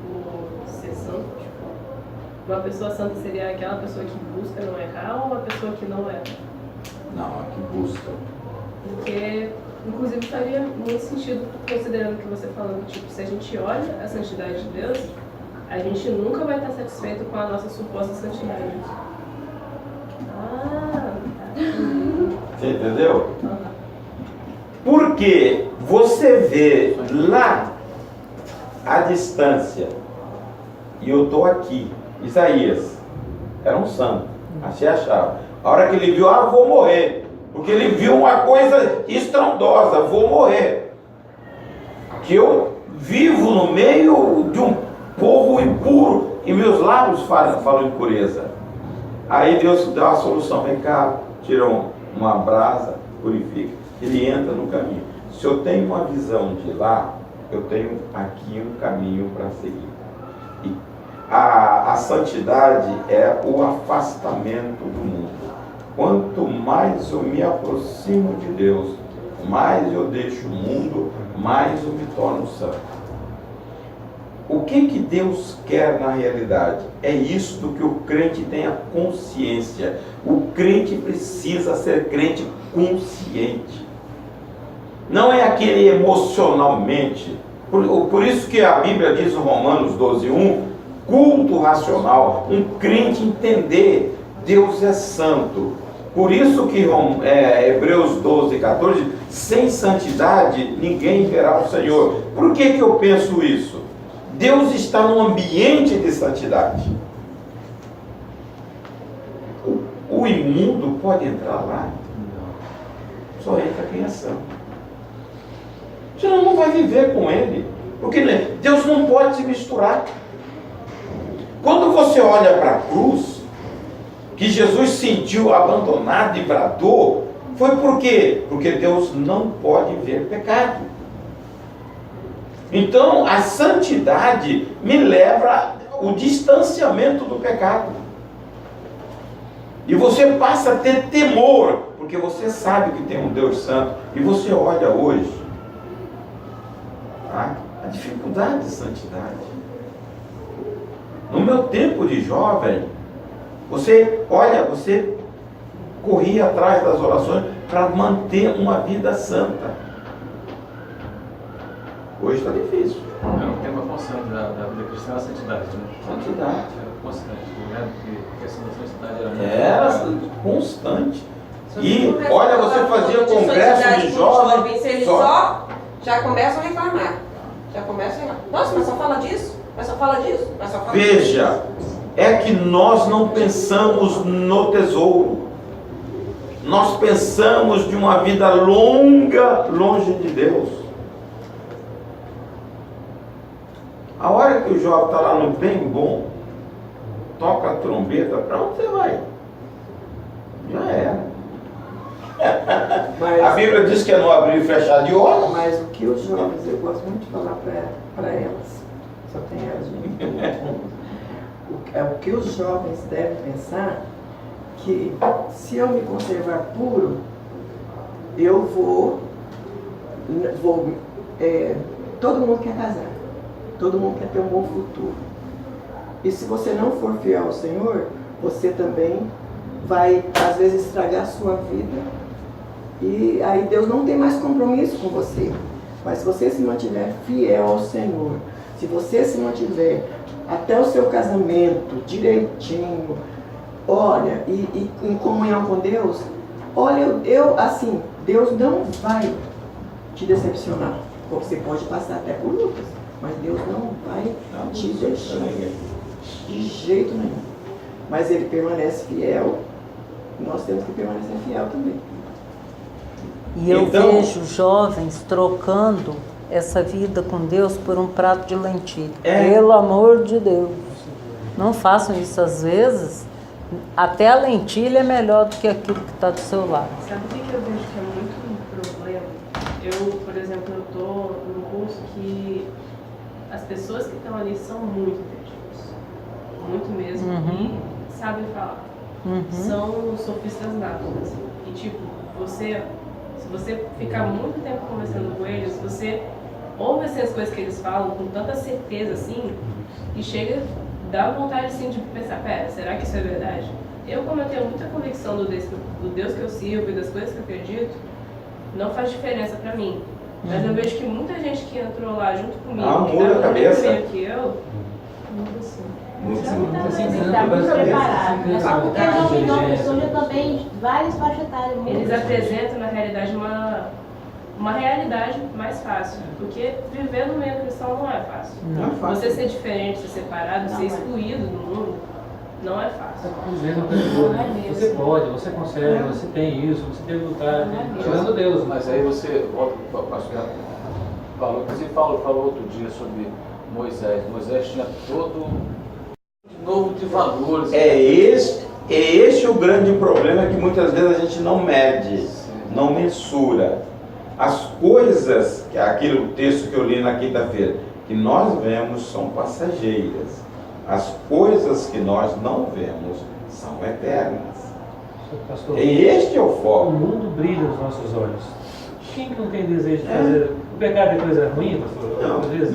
por ser santo? Tipo, uma pessoa santa seria aquela pessoa que busca não errar ou uma pessoa que não erra? Não, a que busca. Porque, inclusive, faria muito sentido, considerando o que você falando, tipo, se a gente olha a santidade de Deus, a gente nunca vai estar satisfeito com a nossa suposta santidade. Ah, tá. Você entendeu? Porque você vê lá a distância, e eu estou aqui. Isaías era um santo, assim achava. A hora que ele viu, vou morrer, porque ele viu uma coisa estrondosa, vou morrer. Que eu vivo no meio de um povo impuro e meus lábios falam impureza. Aí Deus dá a solução: vem cá, tira uma brasa, purifica. Ele entra no caminho. Se eu tenho uma visão de lá, eu tenho aqui um caminho para seguir. E a santidade é o afastamento do mundo. Quanto mais eu me aproximo de Deus, mais eu deixo o mundo, mais eu me torno santo. O que Deus quer na realidade? É isto que o crente tenha consciência. O crente precisa ser crente consciente. Não é aquele emocionalmente. Por isso que a Bíblia diz em Romanos 12:1, culto racional, um crente entender, Deus é santo. Por isso que Hebreus 12:14, sem santidade ninguém verá o Senhor. Por que eu penso isso? Deus está num ambiente de santidade. O imundo pode entrar lá? Só entra quem é santo. Senão não vai viver com ele. Porque Deus não pode se misturar. Quando você olha para a cruz, que Jesus sentiu abandonado e bradou, foi por quê? Porque Deus não pode ver pecado. Então, a santidade me leva ao distanciamento do pecado. E você passa a ter temor, porque você sabe que tem um Deus santo. E você olha hoje, tá? A dificuldade de santidade. No meu tempo de jovem, você corria atrás das orações para manter uma vida santa. Hoje está difícil. É um tema constante da vida cristã, a santidade, né? Santidade. É constante, né? Porque a questão da santidade era muito constante. E olha, você fazia congresso de jovens, eles só já começam a reclamar. Nossa, mas só fala disso? Mas só fala disso? Mas só fala Veja, é que nós não pensamos no tesouro. Nós pensamos de uma vida longa, longe de Deus. A hora que o jovem está lá no bem bom, toca a trombeta, para onde você vai? Já era. Mas, a Bíblia diz que é no abrir e fechar de olhos. Mas o que os jovens, eu gosto muito de falar para elas, só tem elas, o que os jovens devem pensar, que se eu me conservar puro, eu todo mundo quer casar, todo mundo quer ter um bom futuro. E se você não for fiel ao Senhor, você também vai, às vezes, estragar a sua vida. E aí Deus não tem mais compromisso com você. Mas se você se mantiver fiel ao Senhor, se você se mantiver até o seu casamento direitinho, olha, e em comunhão com Deus, olha, Deus não vai te decepcionar. Você pode passar até por lutas, mas Deus não vai te deixar de jeito nenhum. Mas Ele permanece fiel, nós temos que permanecer fiel também. E eu vejo jovens trocando essa vida com Deus por um prato de lentilha. Pelo amor de Deus. Não façam isso às vezes. Até a lentilha é melhor do que aquilo que está do seu lado. Sabe o que eu vejo que é muito um problema? Eu, por exemplo, eu estou num curso que as pessoas que estão ali são muito inteligentes. Muito mesmo. E sabem falar. São sofistas natos. Assim. E tipo, se você ficar muito tempo conversando com eles, você ouve assim, as coisas que eles falam com tanta certeza assim, e chega, dá vontade assim, de pensar, pera, será que isso é verdade? Como eu tenho muita convicção do Deus que eu sirvo e das coisas que eu acredito, não faz diferença pra mim. Mas eu vejo que muita gente que entrou lá junto comigo, que muda a cabeça. Que eu, muda assim. Está muito preparado. É só porque eu já vi uma pessoa, já também várias faixas etárias. Eles apresentam, na realidade, uma realidade mais fácil. Porque viver no meio cristão não é fácil. Não é fácil. Você ser diferente, ser separado, ser excluído do mundo, não é fácil. Você pode, você consegue, você tem isso, você tem que lutar, tirando Deus. Mas aí você volta para o pastor falou, inclusive Paulo falou outro dia sobre Moisés. Moisés tinha todo novo de valores. É este o grande problema, que muitas vezes a gente não mede, não mensura. As coisas, aquele texto que eu li na quinta-feira, que nós vemos são passageiras. As coisas que nós não vemos são eternas. Pastor, e este é o foco. O mundo brilha nos nossos olhos. Quem que não tem desejo de fazer? O pecado é coisa ruim, pastor? Não, Às vezes.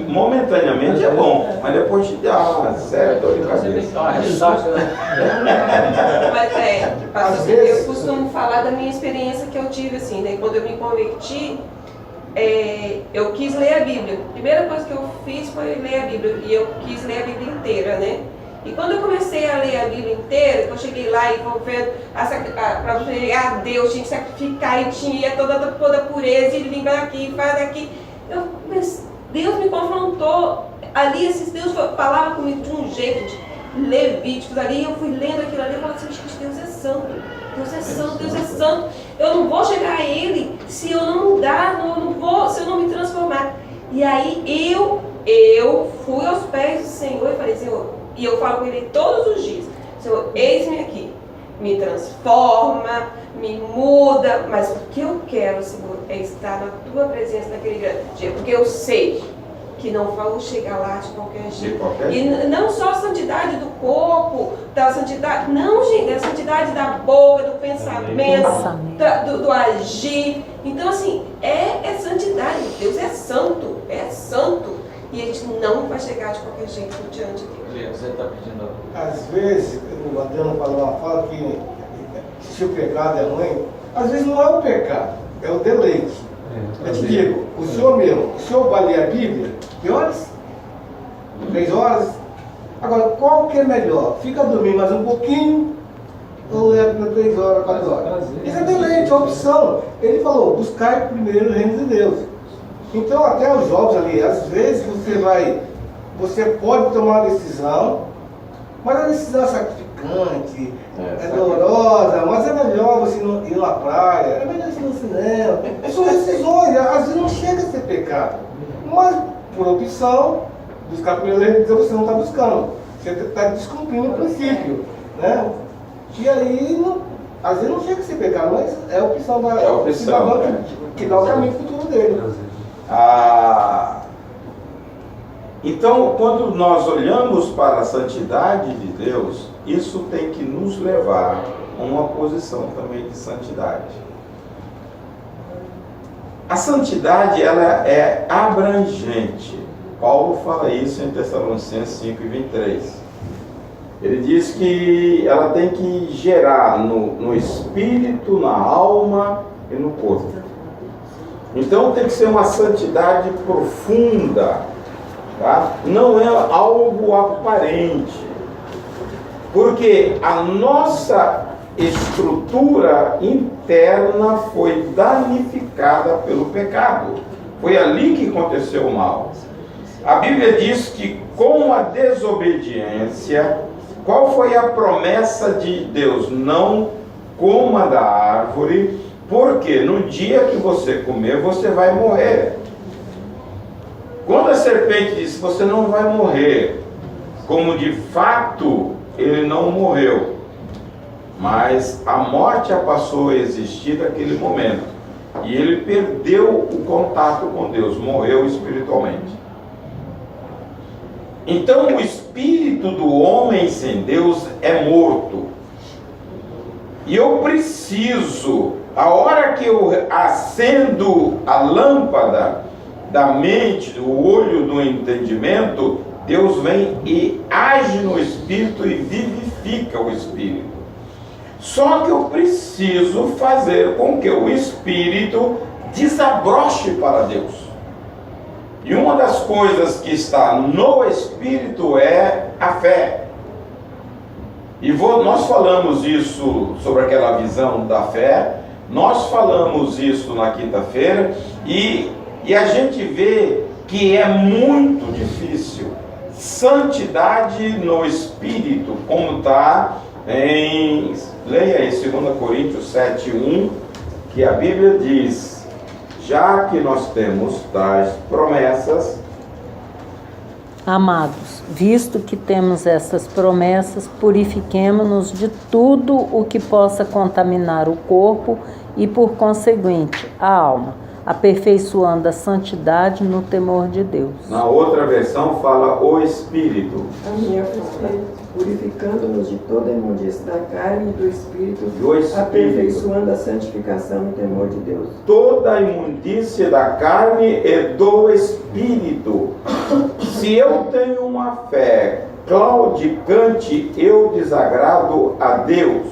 momentaneamente é bom, mas depois te dá uma séria dor de Então você tem que cabeça. dar uma ressaca, né? Mas pastor, Às vezes- eu costumo falar da minha experiência que eu tive, assim, né? Quando eu me converti, eu quis ler a Bíblia. A primeira coisa que eu fiz foi ler a Bíblia, e eu quis ler a Bíblia inteira, né? E quando eu comecei a ler a Bíblia inteira, que eu cheguei lá e vou ver para chegar a Deus, tinha que sacrificar e tinha toda a pureza e limpa daqui, faz daqui. Mas Deus me confrontou ali, Deus falava comigo de um jeito, de Levíticos ali, eu fui lendo aquilo ali e falei assim, gente, Deus é santo, Deus é santo, Deus é santo. Eu não vou chegar a Ele se eu não mudar, se eu não me transformar. E aí eu fui aos pés do Senhor e falei, Senhor, e eu falo com Ele todos os dias, Senhor, eis-me aqui, me transforma, me muda, mas o que eu quero, Senhor, é estar na Tua presença naquele grande dia, porque eu sei que não vou chegar lá de qualquer jeito. E não só a santidade do corpo, da santidade, não, gente, a santidade da boca, do pensamento, do agir. Então, assim, é santidade. Deus é santo, e a gente não vai chegar de qualquer jeito diante de Deus. Você está pedindo. Às vezes, o Adriano falou uma fala que se o pecado é ruim, às vezes não é o pecado, é o deleite. Eu te digo, o senhor vai ler a Bíblia, que horas? 3 horas? Agora, qual que é melhor? Fica dormindo mais um pouquinho ou ler por 3 horas, 4 horas? Isso é deleite, é opção. Ele falou, buscar primeiro o reino de Deus. Então, até os jovens ali, às vezes você pode tomar uma decisão, mas a decisão é sacrificante, é dolorosa, mas é melhor você ir na praia, é melhor você ir no cinema. São decisões, às vezes não chega a ser pecado, mas por opção, buscar primeiro o reino de Deus você não está buscando, você está descumprindo o princípio, né? E aí, às vezes não chega a ser pecado, mas é a opção do cidadão que dá o caminho futuro dele. Então, quando nós olhamos para a santidade de Deus, isso tem que nos levar a uma posição também de santidade. A santidade, ela é abrangente. Paulo fala isso em Tessalonicenses 5:23. Ele diz que ela tem que gerar no espírito, na alma e no corpo. Então tem que ser uma santidade profunda, tá? Não é algo aparente, porque a nossa estrutura interna foi danificada pelo pecado. Foi ali que aconteceu o mal. A Bíblia diz que com a desobediência, qual foi a promessa de Deus? Não coma da árvore, porque no dia que você comer, você vai morrer. Quando a serpente disse, você não vai morrer, como de fato ele não morreu, mas a morte a passou a existir naquele momento, e ele perdeu o contato com Deus, morreu espiritualmente. Então o espírito do homem sem Deus é morto. E eu preciso, a hora que eu acendo a lâmpada da mente, do olho do entendimento, Deus vem e age no espírito e vivifica o espírito. Só que eu preciso fazer com que o espírito desabroche para Deus. E uma das coisas que está no espírito é a fé. E nós falamos isso sobre aquela visão da fé, nós falamos isso na quinta-feira, e a gente vê que é muito difícil. Santidade no espírito, como está leia aí 2 Coríntios 7:1, que a Bíblia diz, já que nós temos tais promessas, amados, visto que temos essas promessas, purifiquemo-nos de tudo o que possa contaminar o corpo e, por conseguinte, a alma, aperfeiçoando a santidade no temor de Deus. Na outra versão fala o Espírito. A minha purificando-nos de toda imundície da carne e do espírito, aperfeiçoando a santificação no temor de Deus. Toda a imundície da carne e do espírito. Se eu tenho uma fé claudicante, eu desagrado a Deus.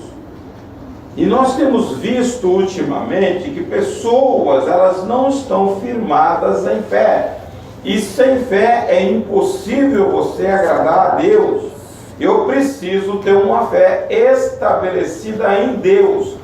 E nós temos visto ultimamente que pessoas, elas não estão firmadas em fé. E sem fé é impossível você agradar a Deus. Eu preciso ter uma fé estabelecida em Deus.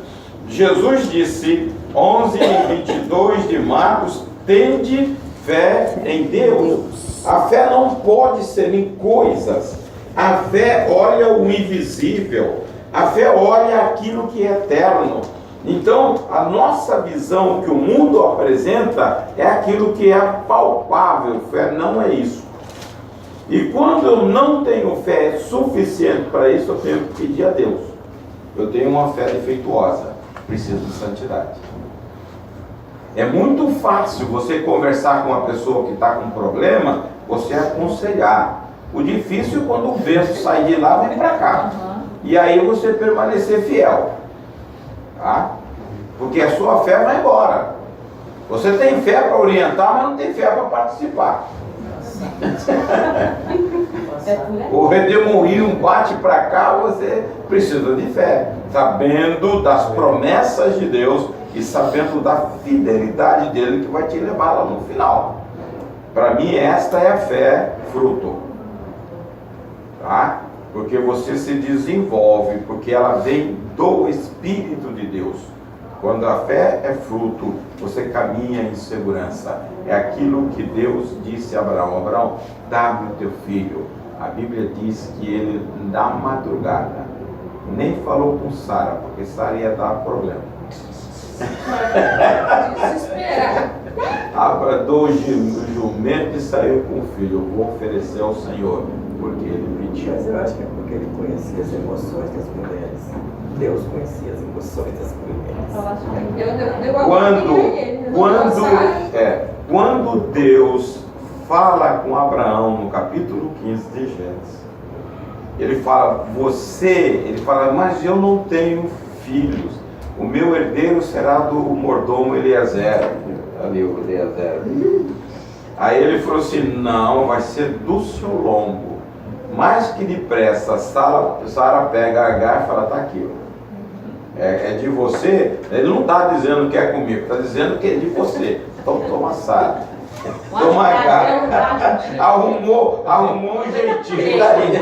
Jesus disse, 11:22 de Marcos, tende fé em Deus. A fé não pode ser em coisas. A fé olha o invisível. A fé olha aquilo que é eterno. Então, a nossa visão que o mundo apresenta é aquilo que é palpável. Fé não é isso. E quando eu não tenho fé suficiente para isso, eu tenho que pedir a Deus. Eu tenho uma fé defeituosa, preciso de santidade. É muito fácil você conversar com uma pessoa que está com problema, você aconselhar. O difícil é quando o vento sai de lá e vem para cá. E aí você permanecer fiel. Tá? Porque a sua fé vai embora. Você tem fé para orientar, mas não tem fé para participar. O redemoinho bate para cá, você precisa de fé, sabendo das promessas de Deus e sabendo da fidelidade dele que vai te levar lá no final. Para mim esta é a fé fruto, tá? Porque você se desenvolve, porque ela vem do Espírito de Deus. Quando a fé é fruto, você caminha em segurança. É aquilo que Deus disse a Abraão: Abraão, dá-me o teu filho. A Bíblia diz que ele, na madrugada, nem falou com Sara, porque Sara ia dar problema. Desesperar. Abradou o jumento e saiu com o filho. Eu vou oferecer ao Senhor, porque ele pediu. Mas eu acho que é porque ele conhecia as emoções das mulheres. Deus conhecia as emoções das mulheres. Quando Deus fala com Abraão no capítulo 15 de Gênesis, ele fala, mas eu não tenho filhos, o meu herdeiro será do mordomo Eliezer. Ali o Eliezer. Aí ele falou assim, não, vai ser do seu lombo. Mais que depressa, Sara pega Agar e fala, tá aqui, ó. É de você. Ele não está dizendo que é comigo, está dizendo que é de você. Então toma Sara, toma Agar. Arrumou um jeitinho daí.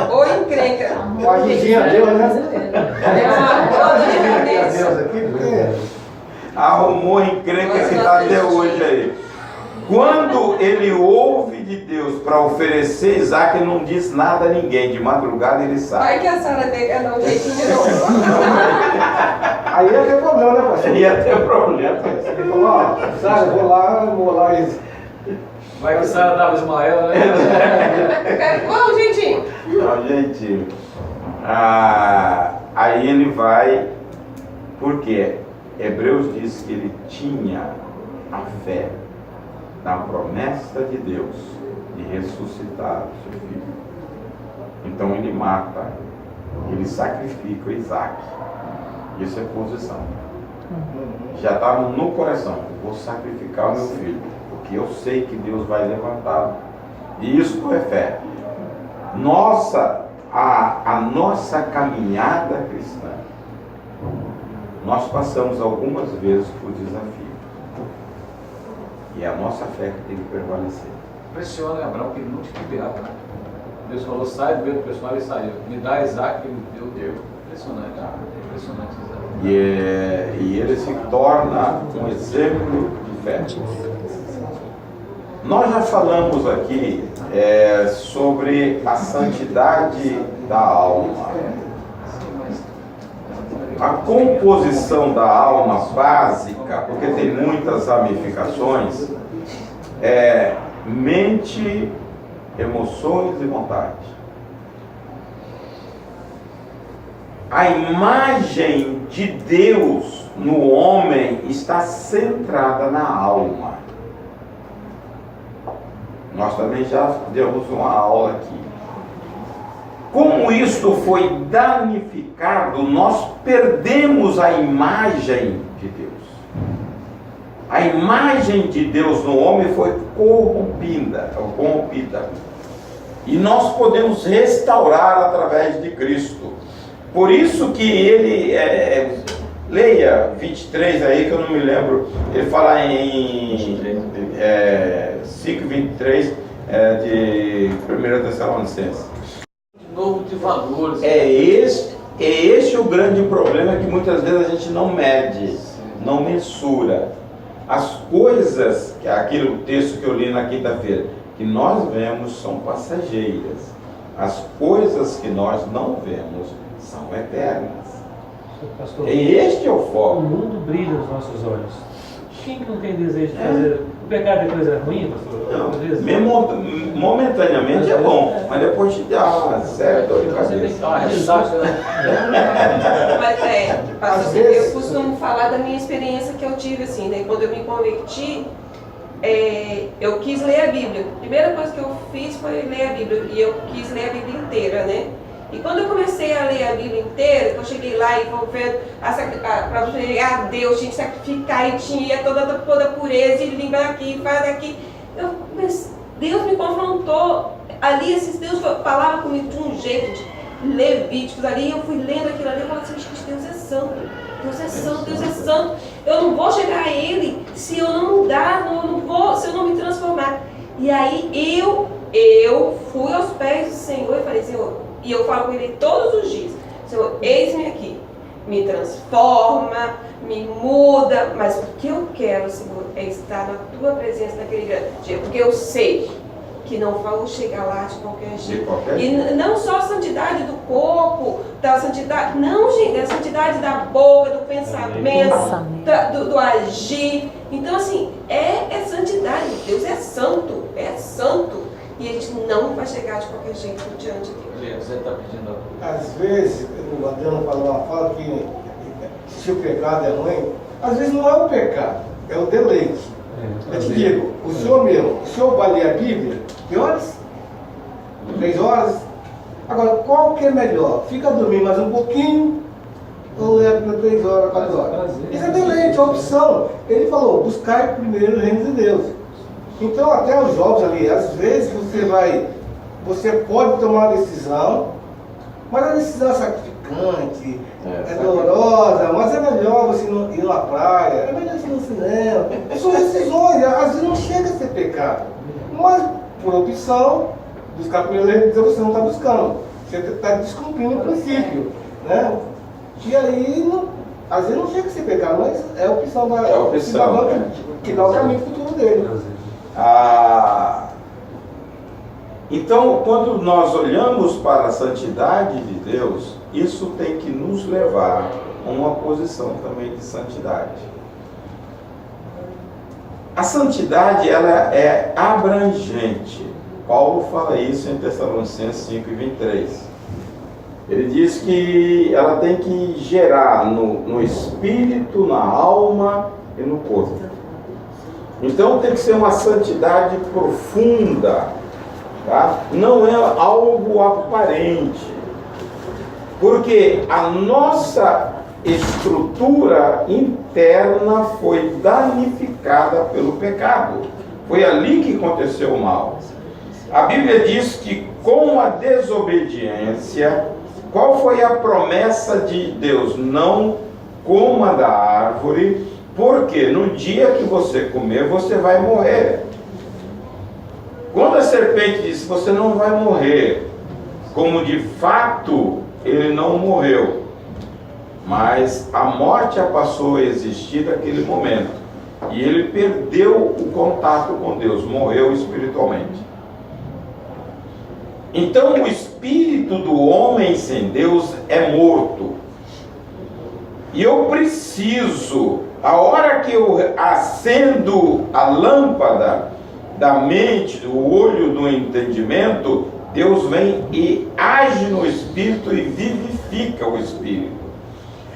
Ou encrenca. A vizinha deu, né? Arrumou encrenca que está até hoje aí. Quando ele ouve de Deus para oferecer Isaac, ele não diz nada a ninguém. De madrugada ele sai. Vai que a Sara dele dá um jeitinho de novo. Aí ia ter problema, né, pastor? Ia ter problema. Ele falou, ó, Sara, vou lá e... Vai que Sara dava Ismael, né? Qual o jeitinho? Dá um jeitinho. Aí ele vai, porque Hebreus diz que ele tinha a fé na promessa de Deus de ressuscitar o seu filho. Então ele mata, ele sacrifica o Isaac. Isso é posição. Já está no coração, vou sacrificar o meu filho, porque eu sei que Deus vai levantá-lo. E isso é fé. A nossa caminhada cristã, nós passamos algumas vezes por desafio. E é a nossa fé que tem que prevalecer. Impressiona Abraão que ele não tinha liberado, né? Deus falou, sai do meio do pessoal, ele saiu. Me dá Isaac, ele deu. Impressionante. Impressionante Isaac. E ele se torna um exemplo de fé. Nós já falamos aqui sobre a santidade da alma. A composição da alma básica, porque tem muitas ramificações, é mente, emoções e vontade. A imagem de Deus no homem está centrada na alma. Nós também já demos uma aula aqui. como isto foi danificado, nós perdemos a imagem de Deus. A imagem de Deus no homem foi corrompida. E nós podemos restaurar através de Cristo. Por isso que ele, leia 23 aí, que eu não me lembro, ele fala em 5:23 de 1 Tessalonicenses. De novo de valores. É este o grande problema, que muitas vezes a gente não mede, não mensura. As coisas, aquele texto que eu li na quinta-feira, que nós vemos são passageiras. As coisas que nós não vemos são eternas. Pastor, E este é o o foco. mundo brilha aos nossos olhos. Quem que não tem desejo de fazer? O pecado é coisa ruim, pastor? Não, momentaneamente é bom, mas depois te dá uma séria dor de cabeça. Mas pastor, eu costumo falar da minha experiência que eu tive assim, né? Quando eu me converti, eu quis ler a Bíblia. A primeira coisa que eu fiz foi ler a Bíblia, e eu quis ler a Bíblia inteira, né? E quando eu comecei a ler a Bíblia inteira, eu cheguei lá e vou ver para chegar a Deus, tinha que sacrificar e tinha toda a pureza e limpa aqui, faz aqui. Deus me confrontou ali, Deus falava comigo de um jeito, de Levíticos ali, eu fui lendo aquilo ali, eu falei assim, Deus é santo, Deus é santo, Deus é santo. Eu não vou chegar a Ele se eu não mudar, se eu não me transformar. E aí eu fui aos pés do Senhor e falei, Senhor, e eu falo com Ele todos os dias, Senhor, eis-me aqui, me transforma, me muda, mas o que eu quero, Senhor, é estar na Tua presença naquele grande dia, porque eu sei que não vou chegar lá de qualquer jeito. E não só a santidade do corpo, da santidade, não, gente, a santidade da boca, do pensamento, do agir. Então, assim, é santidade. Deus é santo, e a gente não vai chegar de qualquer jeito diante dele. Você está pedindo. Às vezes, o Adriano fala que se o pecado é ruim, às vezes não é o pecado, é o deleite. Eu te digo, o senhor vai ler a Bíblia, que horas? 3 horas? Agora, qual que é melhor? Fica dormindo mais um pouquinho, ou ler a Bíblia 3 horas, 4 horas? Isso é deleite, é opção. Ele falou, buscar primeiro o reino de Deus. Então, até os jovens ali, às vezes você pode tomar uma decisão, mas a decisão é sacrificante, é dolorosa, mas é melhor você não ir na praia, é melhor você ir no cinema. São decisões, às vezes não chega a ser pecado, mas por opção, buscar primeiro o reino de Deus, você não está buscando, você está descumprindo o princípio, né? E aí, às vezes não chega a ser pecado, mas é a opção do cidadão que dá o caminho futuro dele. Então, quando nós olhamos para a santidade de Deus, isso tem que nos levar a uma posição também de santidade. A santidade, ela é abrangente. Paulo fala isso em Tessalonicenses 5:23. Ele diz que ela tem que gerar no espírito, na alma e no corpo. Então tem que ser uma santidade profunda, tá? Não é algo aparente, porque a nossa estrutura interna foi danificada pelo pecado. Foi ali que aconteceu o mal. A Bíblia diz que com a desobediência, qual foi a promessa de Deus? Não coma da árvore, porque no dia que você comer, você vai morrer. Quando a serpente disse, você não vai morrer, como de fato ele não morreu, mas a morte passou a existir naquele momento, e ele perdeu o contato com Deus, morreu espiritualmente. Então o espírito do homem sem Deus é morto. E eu preciso, a hora que eu acendo a lâmpada da mente, do olho do entendimento, Deus vem e age no espírito e vivifica o espírito.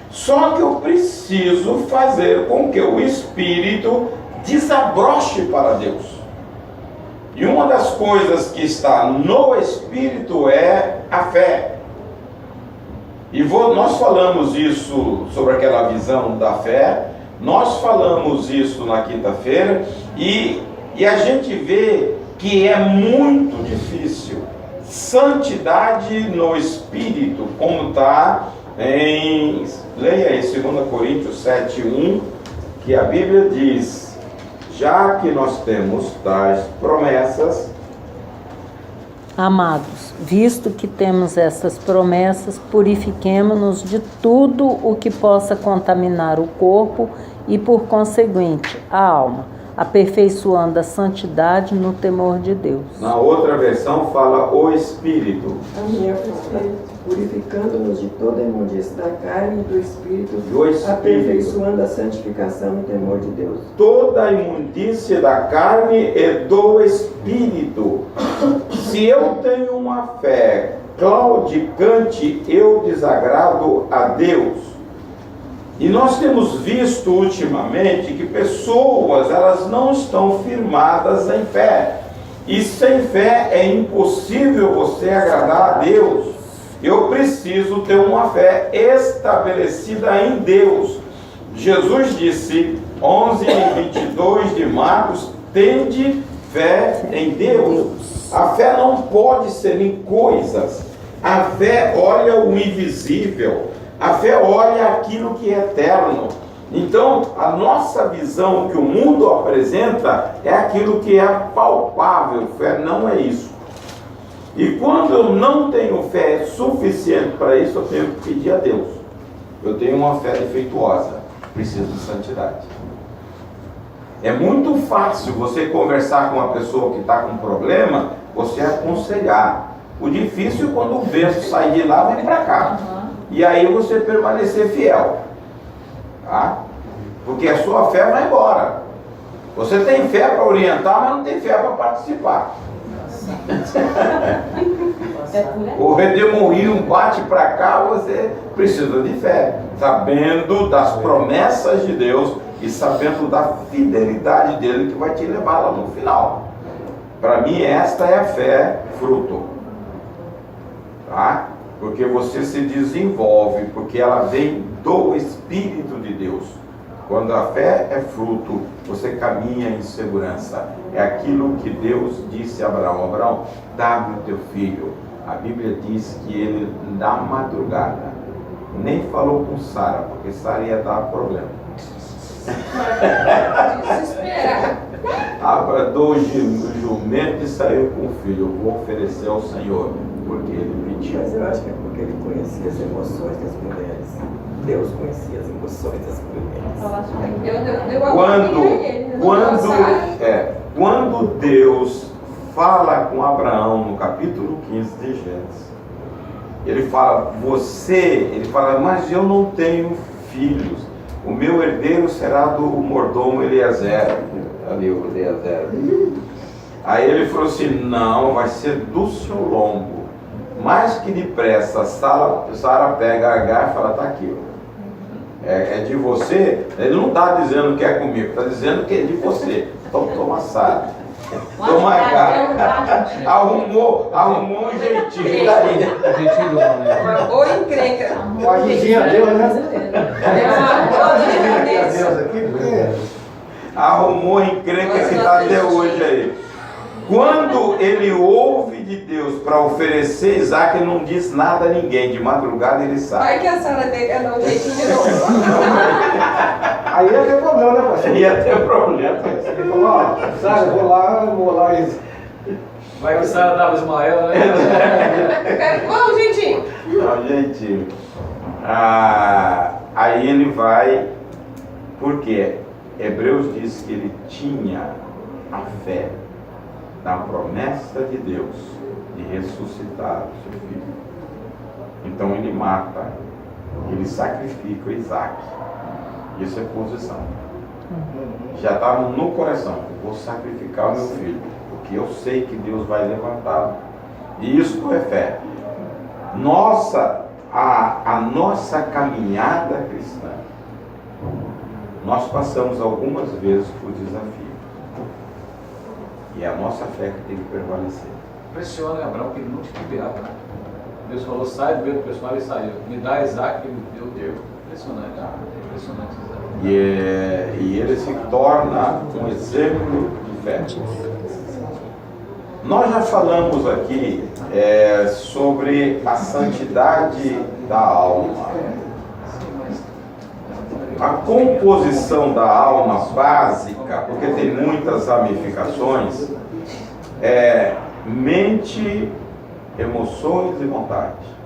Só que eu preciso fazer com que o espírito desabroche para Deus. E uma das coisas que está no Espírito é a fé. E nós falamos isso sobre aquela visão da fé, nós falamos isso na quinta-feira, e a gente vê que é muito difícil. Santidade no Espírito, como está em, leia aí 2 Coríntios 7:1, que a Bíblia diz: já que nós temos tais promessas, amados, visto que temos essas promessas, purifiquemo-nos de tudo o que possa contaminar o corpo e, por conseguinte, a alma, aperfeiçoando a santidade no temor de Deus. Na outra versão fala o Espírito. A minha purificando-nos de toda imundície da carne e do Espírito, aperfeiçoando a santificação no temor de Deus. Toda a imundície da carne é do Espírito. Se eu tenho uma fé claudicante, eu desagrado a Deus. E nós temos visto ultimamente que pessoas, elas não estão firmadas em fé. E sem fé é impossível você agradar a Deus. Eu preciso ter uma fé estabelecida em Deus. Jesus disse, 11:22 de Marcos, tende fé em Deus. A fé não pode ser em coisas. A fé olha o invisível. A fé olha aquilo que é eterno. Então, a nossa visão que o mundo apresenta é aquilo que é palpável. Fé não é isso. E quando eu não tenho fé suficiente para isso, eu tenho que pedir a Deus. Eu tenho uma fé defeituosa, preciso de santidade. É muito fácil você conversar com uma pessoa que está com problema, você aconselhar. O difícil é quando o vento sai de lá, vem para cá. E aí você permanecer fiel, tá? Porque a sua fé vai embora. Você tem fé para orientar, mas não tem fé para participar. O redemoinho bate para cá, você precisa de fé, sabendo das promessas de Deus e sabendo da fidelidade dele que vai te levar lá no final. Para mim esta é a fé fruto, tá? Porque você se desenvolve, porque ela vem do Espírito de Deus. Quando a fé é fruto, você caminha em segurança. É aquilo que Deus disse a Abraão: Abraão, dá-me o teu filho. A Bíblia diz que ele, na madrugada, nem falou com Sara, porque Sara ia dar problema. Abradou o jumento e saiu com o filho. Eu vou oferecer ao Senhor, porque ele pediu. Mas eu acho que é porque ele conhecia as emoções das mulheres. Deus conhecia as emoções das mulheres. Quando Deus fala com Abraão no capítulo 15 de Gênesis, ele fala, mas eu não tenho filhos, o meu herdeiro será do mordomo Eliezer. Ali o Eliezer. Aí ele falou assim, não, vai ser do seu lombo. Mais que depressa, Sara pega Agar e fala, tá aqui, ó. É de você. Ele não está dizendo que é comigo, está dizendo que é de você. Então toma Sara, toma Agar. Arrumou um jeitinho daí. Ou encrenca. Uma vizinha deu, né? Arrumou encrenca que está até hoje aí. Quando ele ouve de Deus para oferecer Isaac, ele não diz nada a ninguém. De madrugada ele sai. Vai que a Sara dá um jeitinho de novo. Aí ia ter problema, né, pastor? Ia ter problema. Ele falou, ó, Sara, eu vou lá e... Vai que o Sara dava Ismael, né? Qual o jeitinho? Dá um jeitinho. Aí ele vai, porque Hebreus diz que ele tinha a fé na promessa de Deus de ressuscitar o seu filho. Então ele mata, ele sacrifica Isaac. Isso é posição. Já estava no coração, vou sacrificar o meu filho, porque eu sei que Deus vai levantá-lo. E isso é fé. A nossa caminhada cristã, nós passamos algumas vezes por desafio. E é a nossa fé que tem que prevalecer. Impressiona Abraão que ele não tinha que ver Abraão. Deus falou, sai do meio do pessoal e saiu. Me dá Isaac, ele deu. Impressionante, impressionante Isaac. E ele se torna um exemplo de fé. Nós já falamos aqui sobre a santidade da alma. A composição da alma básica, porque tem muitas ramificações, é mente, emoções e vontade.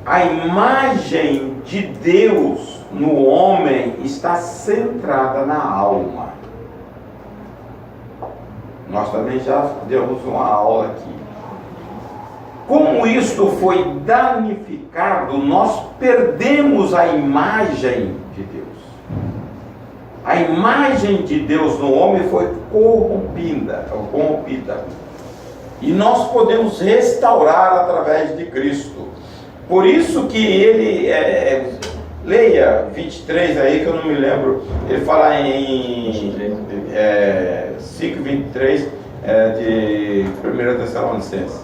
A imagem de Deus no homem está centrada na alma. Nós também já demos uma aula aqui. Como isto foi danificado, nós perdemos a imagem de Deus. A imagem de Deus no homem foi corrompida. E nós podemos restaurar através de Cristo. Por isso que ele, leia 23 aí, que eu não me lembro, ele fala em 5:23 de 1 Tessalonicenses.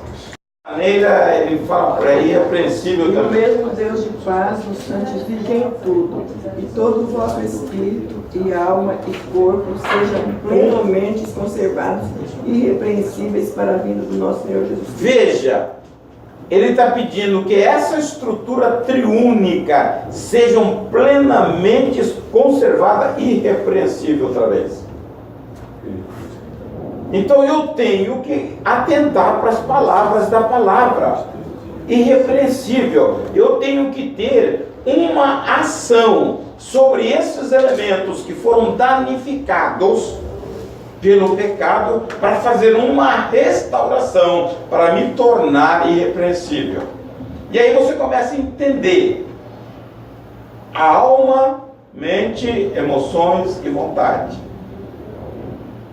De maneira, ele fala para irrepreensível E o também. mesmo Deus de paz nos santifique em tudo, e todo o vosso espírito, e alma, e corpo sejam plenamente conservados, irrepreensíveis para a vinda do nosso Senhor Jesus Cristo. Veja, ele está pedindo que essa estrutura triúnica sejam plenamente conservada e irrepreensível outra vez. Então eu tenho que atentar para as palavras da palavra. Irrepreensível. Eu tenho que ter uma ação sobre esses elementos que foram danificados pelo pecado, para fazer uma restauração, para me tornar irrepreensível. E aí você começa a entender a alma, mente, emoções e vontade.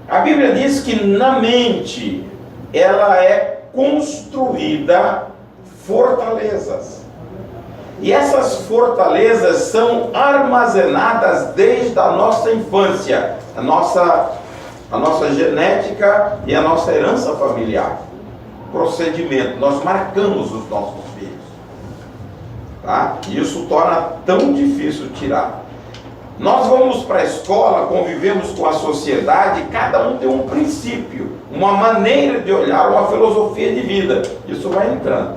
A Bíblia diz que na mente ela é construída fortalezas. E essas fortalezas são armazenadas desde a nossa infância, a nossa genética e a nossa herança familiar. Procedimento, nós marcamos os nossos filhos. Tá? E isso torna tão difícil tirar. Nós vamos para a escola, convivemos com a sociedade, cada um tem um princípio, uma maneira de olhar, uma filosofia de vida. Isso vai entrando.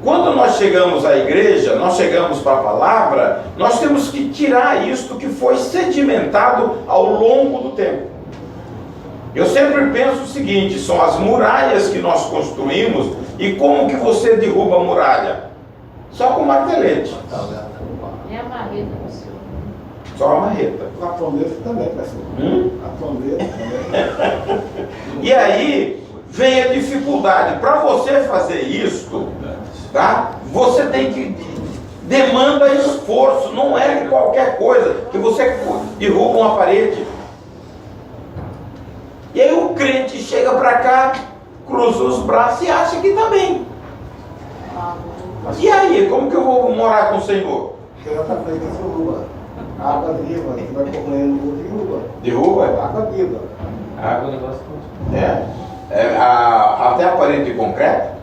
Quando nós chegamos à igreja, nós chegamos para a palavra, nós temos que tirar isto que foi sedimentado ao longo do tempo. Eu sempre penso o seguinte, são as muralhas que nós construímos, e como que você derruba a muralha? Só com martelete. É a marreta, pastor. Só a marreta. A trombeta também, pastor. A trombeta também. E aí vem a dificuldade. Para você fazer isto, tá? Você tem que demanda esforço, não é qualquer coisa que você derruba uma parede. E aí o crente chega para cá, cruza os braços e acha que está bem. E aí, como que eu vou morar com o Senhor? Porque outra coisa que derruba. Água viva, que vai correndo, derruba. Derruba? Água viva. Água, negócio todo. Até a parede de concreto?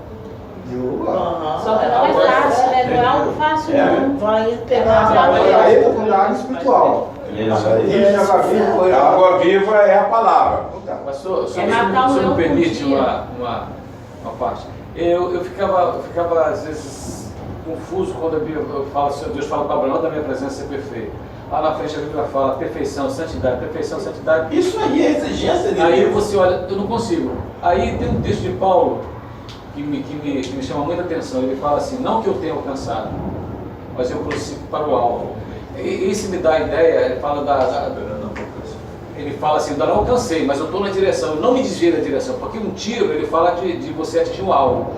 Derruba. Só que não é fácil, né? Não é algo fácil, não. Vai pegar Aí entra com a água espiritual. Isso aí. E água viva. A água viva é a palavra. Pastor, É matar o se me leão permite por dia. uma parte. Eu ficava às vezes confuso quando a Bíblia fala, Deus fala para Abraão da minha presença ser perfeito. Lá na frente a Bíblia fala perfeição, santidade. Isso aí é exigência de Aí Deus. você olha, eu não consigo. Aí tem um texto de Paulo que me chama muita atenção. Ele fala assim, não que eu tenha alcançado, mas eu prossigo para o alvo. E isso me dá a ideia, ele fala ele fala assim, eu não alcancei, mas eu estou na direção, eu não me desviei da direção, porque um tiro, ele fala de você atingir um alvo.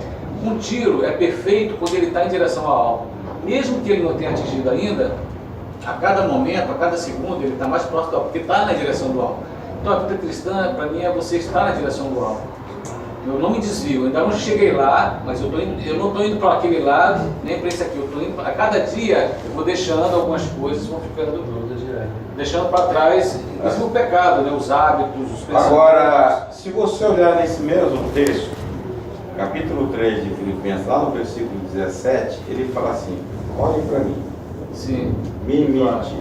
Um tiro é perfeito quando ele está em direção ao alvo. Mesmo que ele não tenha atingido ainda, a cada momento, a cada segundo, ele está mais próximo do alvo, porque está na direção do alvo. Então a vida cristã, para mim, é você estar na direção do alvo. Eu não me desvio, ainda não cheguei lá, mas eu não estou indo para aquele lado, nem para esse aqui. Eu estou indo, a cada dia eu vou deixando algumas coisas, vão ficando, deixando para trás, inclusive o pecado, né? Os hábitos, os pensamentos. Agora, se você olhar nesse mesmo texto, capítulo 3 de Filipenses, lá no versículo 17, ele fala assim: olhem para mim, Sim. me imite,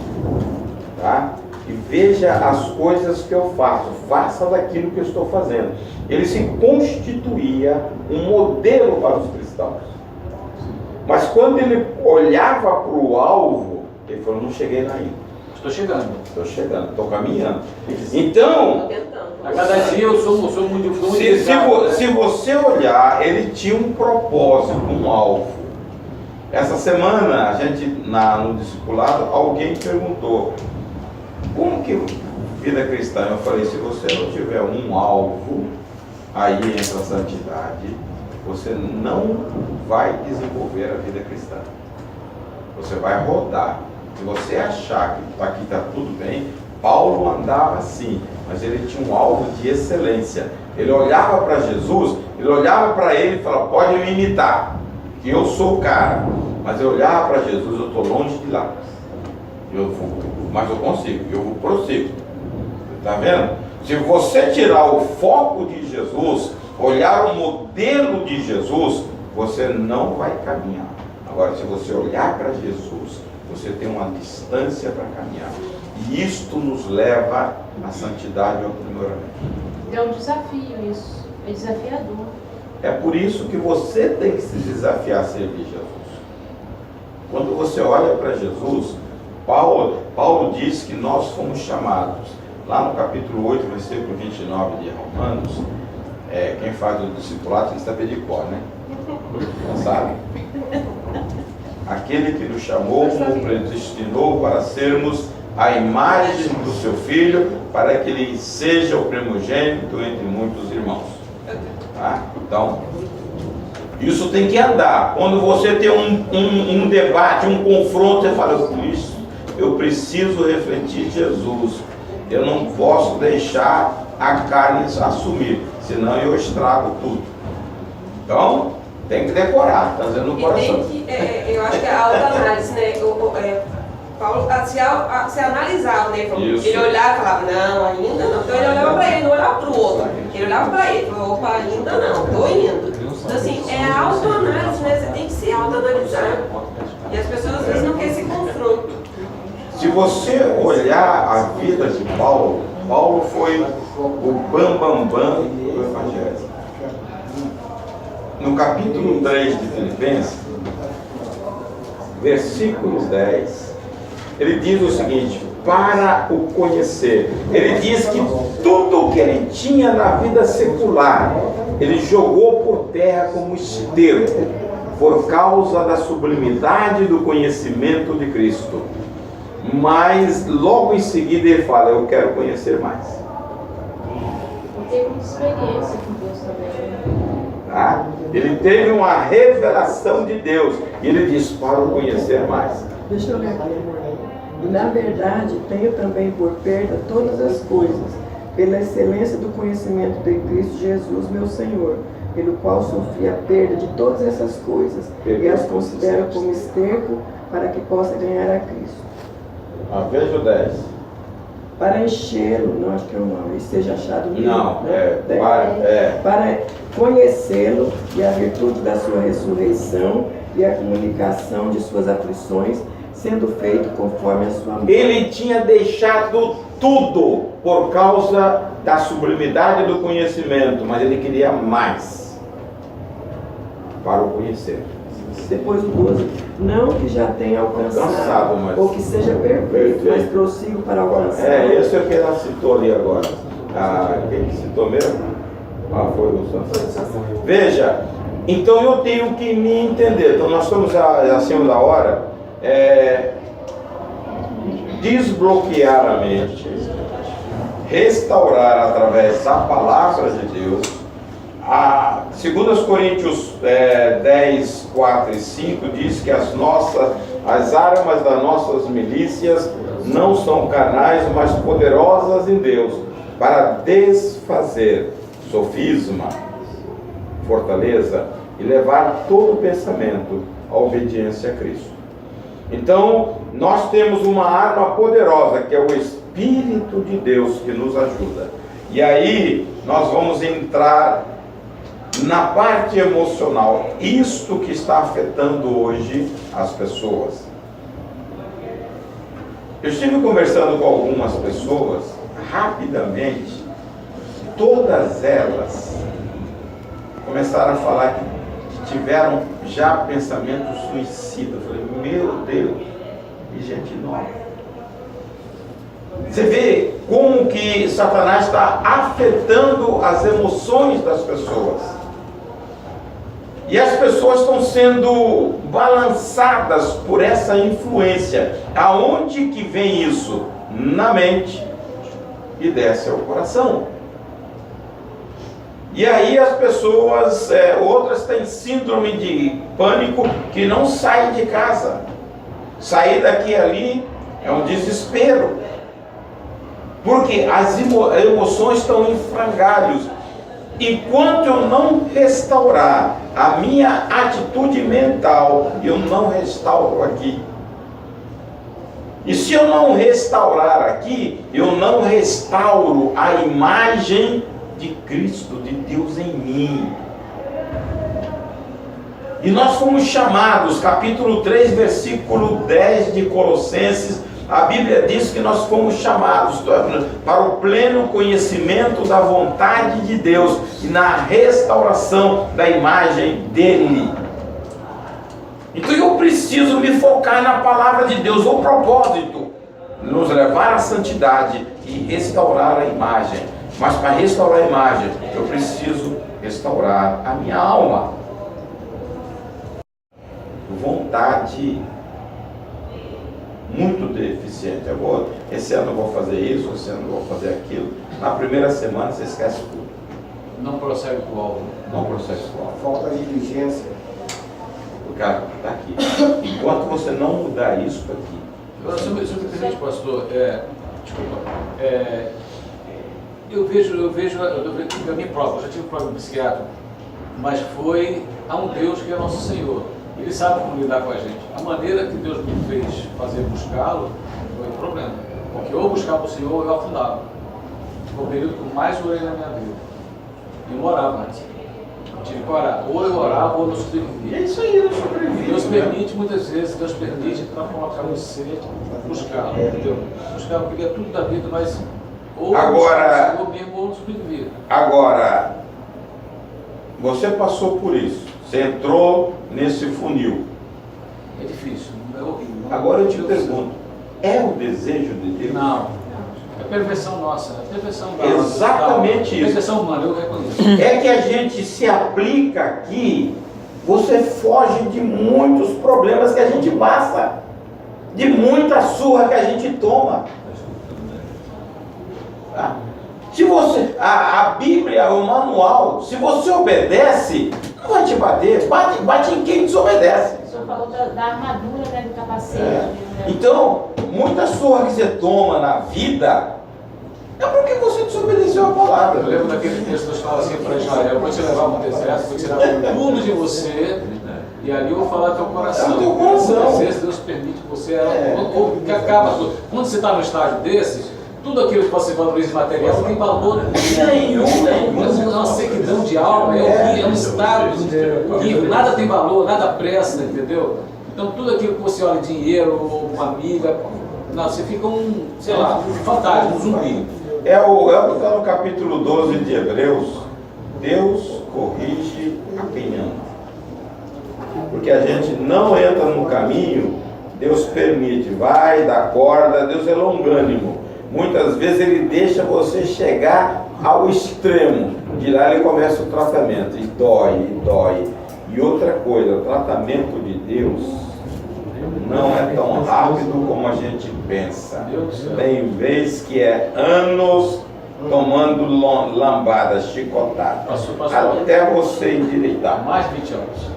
tá? E veja as coisas que eu faço, faça daquilo que eu estou fazendo. Ele se constituía um modelo para os cristãos. Mas quando ele olhava para o alvo, ele falou: não cheguei lá ainda. Estou chegando. Estou chegando, estou caminhando. Então, a cada dia eu sou muito se você olhar, ele tinha um propósito, um alvo. Essa semana, a gente, no discipulado, alguém perguntou: como que vida cristã? Eu falei: se você não tiver um alvo, aí entra a santidade, você não vai desenvolver a vida cristã. Você vai rodar. Se você achar que aqui está tudo bem, Paulo andava assim, mas ele tinha um alvo de excelência. Ele olhava para Jesus, ele olhava para ele e falava: pode me imitar, que eu sou o cara. Mas eu olhava para Jesus: eu estou longe de lá. Eu vou, mas eu consigo, eu vou prossigo. Está vendo? Se você tirar o foco de Jesus, olhar o modelo de Jesus, você não vai caminhar. Agora, se você olhar para Jesus, você tem uma distância para caminhar. E isto nos leva à santidade e ao aprimoramento. É um desafio isso, é desafiador. É por isso que você tem que se desafiar a servir Jesus. Quando você olha para Jesus, Paulo diz que nós fomos chamados, lá no capítulo 8, versículo 29 de Romanos, quem faz o discipulado tem que saber de cor, né? Não sabe? Aquele que nos chamou, nos predestinou para sermos a imagem do seu Filho, para que ele seja o primogênito entre muitos irmãos. Tá? Então, isso tem que andar. Quando você tem um debate, um confronto, você fala: por isso eu preciso refletir Jesus. Eu não posso deixar a carne assumir, senão eu estrago tudo. Então, tem que decorar, está dizendo no coração. Eu acho que é a autoanálise, né? Paulo se analisava, né? Ele olhava e falava: não, ainda não. Então ele olhava para ele, não olhava para o outro. Ele olhava para ele e falava: opa, ainda não, estou indo. Então assim, é a autoanálise, né? Você tem que se autoanalisar. E as pessoas às vezes não querem esse confronto. Se você olhar a vida de Paulo, Paulo foi o bambambam do Evangelho. No capítulo 3 de Filipenses, versículo 10, ele diz o seguinte: para o conhecer. Ele diz que tudo o que ele tinha na vida secular, ele jogou por terra como esterco, por causa da sublimidade do conhecimento de Cristo. Mas logo em seguida ele fala: eu quero conhecer mais. Tem muita experiência com Deus também. Tá? Ele teve uma revelação de Deus e ele diz: para o conhecer mais. Deixa eu ler aqui. E na verdade tenho também por perda todas as coisas, pela excelência do conhecimento de Cristo Jesus, meu Senhor, pelo qual sofri a perda de todas essas coisas e as considero como esterco para que possa ganhar a Cristo. Veja o 10. Para enchê-lo, não acho que eu não, esteja achado no livro, Não, né? Para conhecê-lo e a virtude da sua ressurreição e a comunicação de suas aflições, sendo feito conforme a sua morte. Ele tinha deixado tudo por causa da sublimidade do conhecimento, mas ele queria mais para o conhecer. Depois o 12, não que já tenha alcançado mas... ou que seja perfeito, mas prossigo para alcançar. Esse é o que ela citou ali agora. Quem citou mesmo? Foi o Sansão. Veja, então eu tenho que me entender. Então nós estamos acima da hora. Desbloquear a mente, restaurar através da palavra de Deus. 2 Coríntios 10, 4 e 5 diz que as armas das nossas milícias não são carnais, mas poderosas em Deus, para desfazer sofisma, fortaleza e levar todo o pensamento à obediência a Cristo. Então, nós temos uma arma poderosa, que é o Espírito de Deus que nos ajuda. E aí, nós vamos entrar na parte emocional, isto que está afetando hoje as pessoas. Eu estive conversando com algumas pessoas, rapidamente, todas elas começaram a falar que tiveram já pensamentos suicidas. Eu falei, meu Deus, e gente nova. Você vê como que Satanás está afetando as emoções das pessoas. E as pessoas estão sendo balançadas por essa influência. Aonde que vem isso? Na mente e desce ao coração. E aí as pessoas, outras têm síndrome de pânico que não saem de casa. Sair daqui e ali é um desespero. Porque as emoções estão em frangalhos. Enquanto eu não restaurar a minha atitude mental, eu não restauro aqui. E se eu não restaurar aqui, eu não restauro a imagem de Cristo, de Deus em mim. E nós fomos chamados, capítulo 3, versículo 10 de Colossenses, a Bíblia diz que nós fomos chamados para o pleno conhecimento da vontade de Deus e na restauração da imagem dele. Então eu preciso me focar na palavra de Deus, o propósito, nos levar à santidade e restaurar a imagem. Mas para restaurar a imagem, eu preciso restaurar a minha alma. Vontade muito deficiente. Esse ano eu vou fazer isso, esse ano eu vou fazer aquilo. Na primeira semana você esquece tudo. Não prossegue para o alvo. Não prossegue para o alvo. Falta de diligência. O cara está aqui. Enquanto você não mudar isso aqui. Agora, sobre o presente, pastor, eu vejo a mim próprio, eu já tive um problema psiquiátrico, mas foi a um Deus que é nosso Senhor. Ele sabe como lidar com a gente. A maneira que Deus me fez fazer buscá-lo foi um problema. Porque ou buscava o Senhor ou eu afundava. Foi o período que mais orei na minha vida. E não orava antes. Eu tive que orar. Ou eu orava ou eu não sobrevivia. E é isso aí, não sobrevive. Deus permite, muitas vezes, Deus permite para colocar você buscá-lo. Entendeu? Buscar, eu queria tudo da vida, mas ou agora, o Senhor mesmo ou não sobrevivia. Agora, você passou por isso. Você entrou nesse funil. É difícil, é horrível. Agora eu te pergunto, é o desejo de Deus? Não. É perversão nossa, é perversão da Exatamente isso. isso. Perversão humana, eu reconheço. É que a gente se aplica aqui, você foge de muitos problemas que a gente passa, de muita surra que a gente toma. Tá? Se você, a Bíblia, o manual, se você obedece, não vai te bater, bate em quem desobedece. O senhor falou da armadura, né, do capacete. Né? Então, muita surra que você toma na vida é porque você desobedeceu a palavra. Eu lembro daquele texto que fala assim para Israel: eu vou te levar para o deserto, vou tirar tudo de você, e ali eu vou falar do teu coração. É o teu coração. Às vezes Deus permite que você ou que acaba tudo. Quando você está no estágio desse, tudo aquilo que você valoriza material não tem valor nenhum. É uma sequidão de alma, é um estado horrível, nada tem valor, nada presta, entendeu? Então tudo aquilo que você olha, dinheiro, ou uma amiga, não, você fica um fantasma, um zumbi. É o que está no capítulo 12 de Hebreus. Deus corrige a quem ama. Porque a gente não entra no caminho, Deus permite, vai, dá corda, Deus é longânimo. Muitas vezes ele deixa você chegar ao extremo. De lá ele começa o tratamento. E dói, e dói. E outra coisa, o tratamento de Deus não é tão rápido como a gente pensa. Tem vezes que é anos tomando lambadas, chicotadas, até você endireitar. Mais de 20 anos.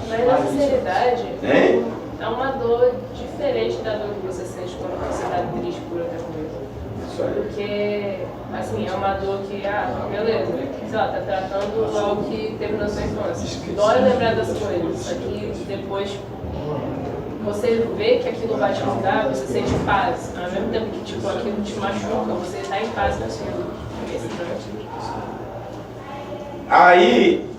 Mas na sinceridade, Hein? é uma dor diferente da dor que você sente quando você está triste por outra coisa. Isso aí. Porque, assim, é uma dor que, beleza, sei lá, tá tratando algo que teve na sua infância. Dói lembrar das coisas, só que depois você vê que aquilo vai te ajudar, você sente paz. Ao mesmo tempo que, tipo, aquilo te machuca, você tá em paz com aquilo. Aí,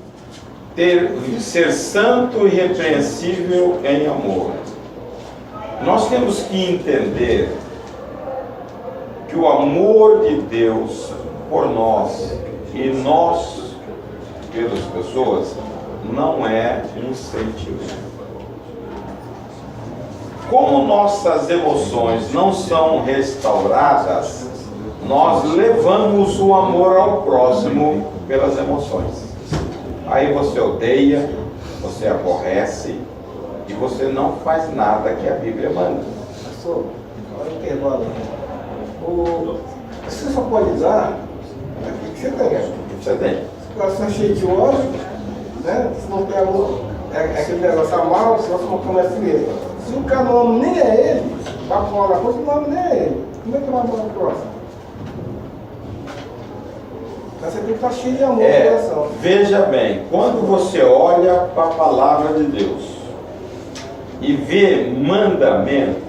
ser santo e irrepreensível em amor. Nós temos que entender que o amor de Deus por nós e nós pelas pessoas não é um sentimento. Como nossas emoções não são restauradas, nós levamos o amor ao próximo pelas emoções. Aí você odeia, você aborrece e você não faz nada que a Bíblia manda. Pastor, olha o intervalo. Você só pode dar aquilo que você tem. Você tem. Se o coração é cheio de ódio, né? Se não tem amor, é aquele negócio amar, se não começa mesmo. Se o cara não ama nem é ele, vai falar na coisa, não ama nem é ele. Como é que vai amar o próximo? Mas você tem que estar cheio de amor no coração. Veja bem, quando você olha para a palavra de Deus e vê mandamento,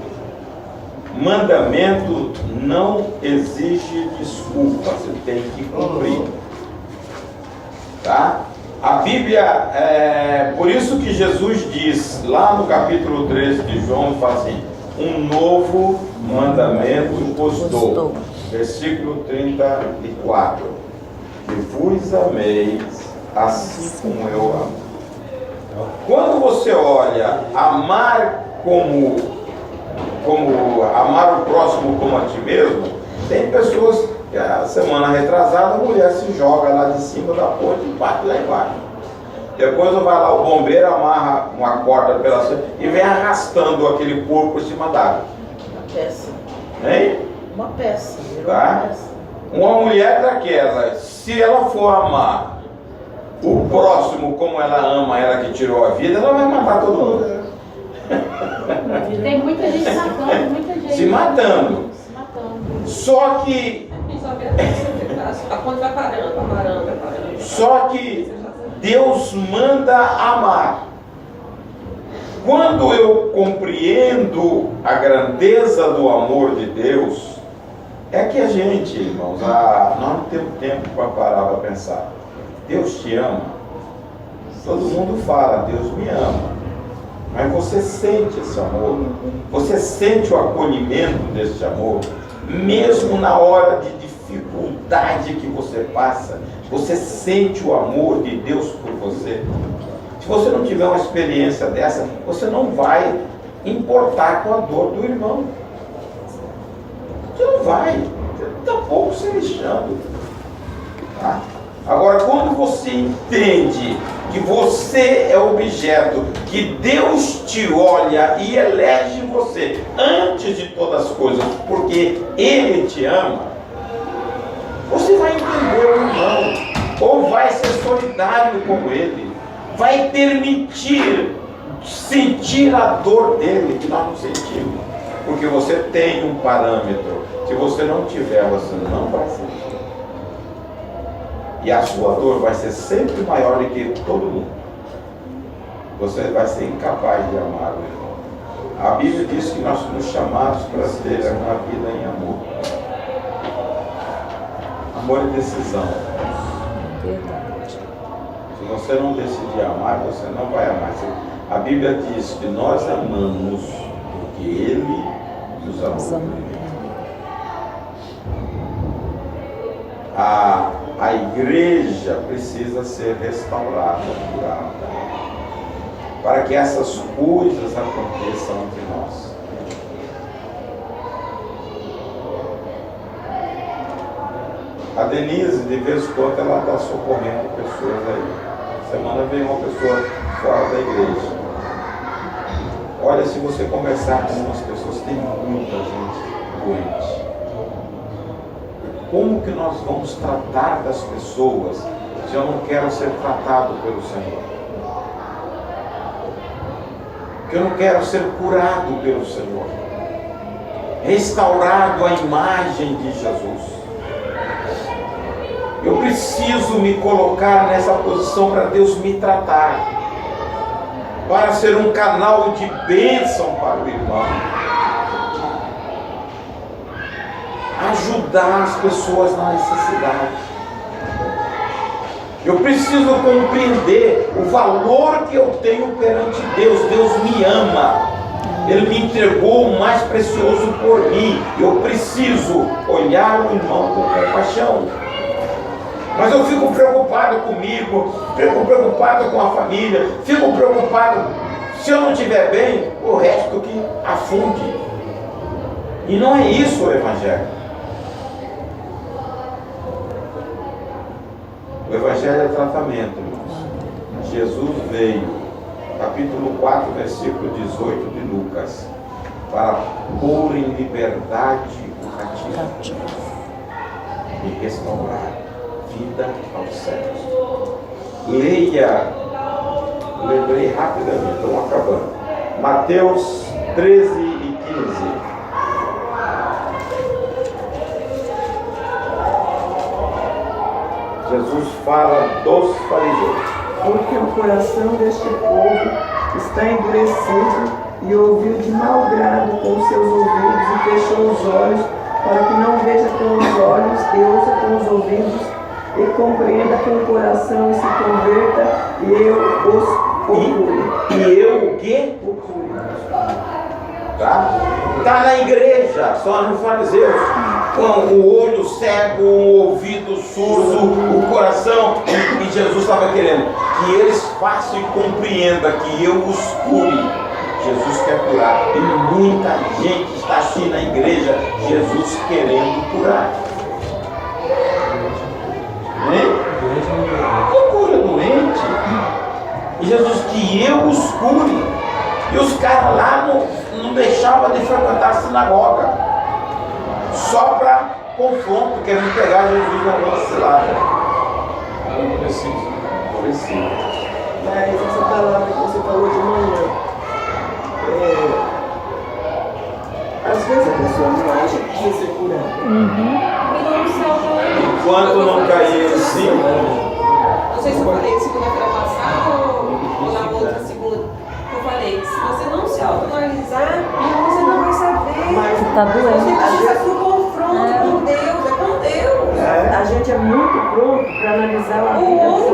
mandamento não exige desculpa, você tem que cumprir. Tá? A Bíblia, por isso que Jesus diz, lá no capítulo 13 de João, fala assim, um novo mandamento vos dou. Versículo 34. Que vos ameis assim como eu amo. Quando você olha amar amar o próximo como a ti mesmo, tem pessoas que a semana retrasada a mulher se joga lá de cima da ponte e bate lá embaixo. Depois vai lá o bombeiro, amarra uma corda pela cima e vem arrastando aquele corpo por cima d'água. Uma peça. Hein? Uma peça. Tá? Uma mulher daquela, se ela for amar o próximo como ela ama ela que tirou a vida, ela vai matar todo mundo. Tem muita gente matando, muita gente. Se matando. Se matando. Só que A conta vai parando. Só que Deus manda amar. Quando eu compreendo a grandeza do amor de Deus, é que a gente, irmãos, nós não temos tempo para parar para pensar. Deus te ama. Todo mundo fala, Deus me ama. Mas você sente esse amor, você sente o acolhimento desse amor, mesmo na hora de dificuldade que você passa, você sente o amor de Deus por você. Se você não tiver uma experiência dessa, você não vai importar com a dor do irmão. Você não vai, você está pouco se lixando. Tá? Agora, quando você entende que você é objeto, que Deus te olha e elege você antes de todas as coisas, porque Ele te ama, você vai entender o irmão, ou vai ser solidário com ele, vai permitir sentir a dor dele, que nós não sentimos, porque você tem um parâmetro. Se você não tiver, você não vai sentir. E a sua dor vai ser sempre maior do que todo mundo. Você vai ser incapaz de amar o irmão. A Bíblia diz que nós somos chamados para ter uma vida em amor. Amor é decisão. Verdade. Se você não decidir amar, você não vai amar. A Bíblia diz que nós amamos porque Ele nos amou. A igreja precisa ser restaurada, curada, para que essas coisas aconteçam entre nós. A Denise, de vez em quando, ela está socorrendo pessoas aí. Semana veio uma pessoa fora da igreja. Olha, se você conversar com umas pessoas, tem muita gente doente. Como que nós vamos tratar das pessoas se eu não quero ser tratado pelo Senhor? Que eu não quero ser curado pelo Senhor? restaurado a imagem de Jesus. Eu preciso me colocar nessa posição para Deus me tratar, para ser um canal de bênção para o irmão, ajudar as pessoas na necessidade. Eu preciso compreender o valor que eu tenho perante Deus. Deus me ama, Ele me entregou o mais precioso por mim. Eu preciso olhar o irmão com compaixão. Mas eu fico preocupado comigo, fico preocupado com a família, fico preocupado, se eu não estiver bem, o resto que afunde. E não é isso o Evangelho. O Evangelho é tratamento, irmãos. Jesus veio, capítulo 4, versículo 18 de Lucas, para pôr em liberdade o cativo e restaurar vida aos céus. Leia, lembrei rapidamente, estamos acabando. Mateus 13 e 15. Jesus fala dos fariseus. Porque o coração deste povo está endurecido e ouviu de mau grado com os seus ouvidos e fechou os olhos, para que não veja com os olhos e ouça com os ouvidos e compreenda com o coração e se converta, e eu os procure. E eu o quê? Tá? Está na igreja, só nos fariseus, com o olho cego, o ouvido surdo, o coração, e Jesus estava querendo que eles façam e compreendam que eu os cure. Jesus quer curar, e muita gente está aqui na igreja, Jesus querendo curar. Procura doente, e Jesus que eu os cure, e os caras lá não deixavam de frequentar a sinagoga, só para confronto, querendo pegar Jesus na nossa cilada. Não precisa. Mas essa palavra que você falou de manhã, às vezes a pessoa não acha que precisa ser curada. Enquanto não cair em si. Não sei se eu falei segunda-feira passada ou na outra segunda. Eu falei, se você não se autoanalisar, você não vai saber. Mas tá doendo. Você precisa pro confronto com Deus, é com Deus. A gente é muito pronto para analisar a O vida outro,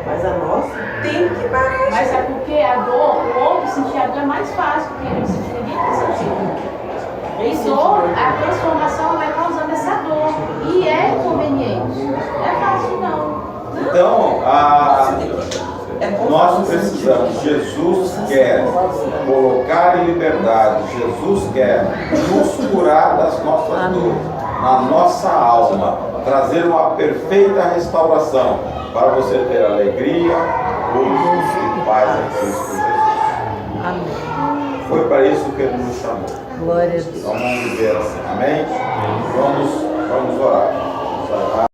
mas a nossa tem que parar. Mas é porque a dor, o outro sentir a dor é mais fácil, porque ele sentir ninguém tá sentindo. E dor, a transformação vai causando essa dor. E é inconveniente. Não é fácil não. Então, nós precisamos, Jesus quer colocar em liberdade, Jesus quer nos curar das nossas dores, na nossa alma, trazer uma perfeita restauração, para você ter alegria, luz e paz em Cristo Jesus. Amém. Foi para isso que Ele nos chamou. Glória a Deus. Então vamos viver assim, amém? Vamos orar. Vamos orar.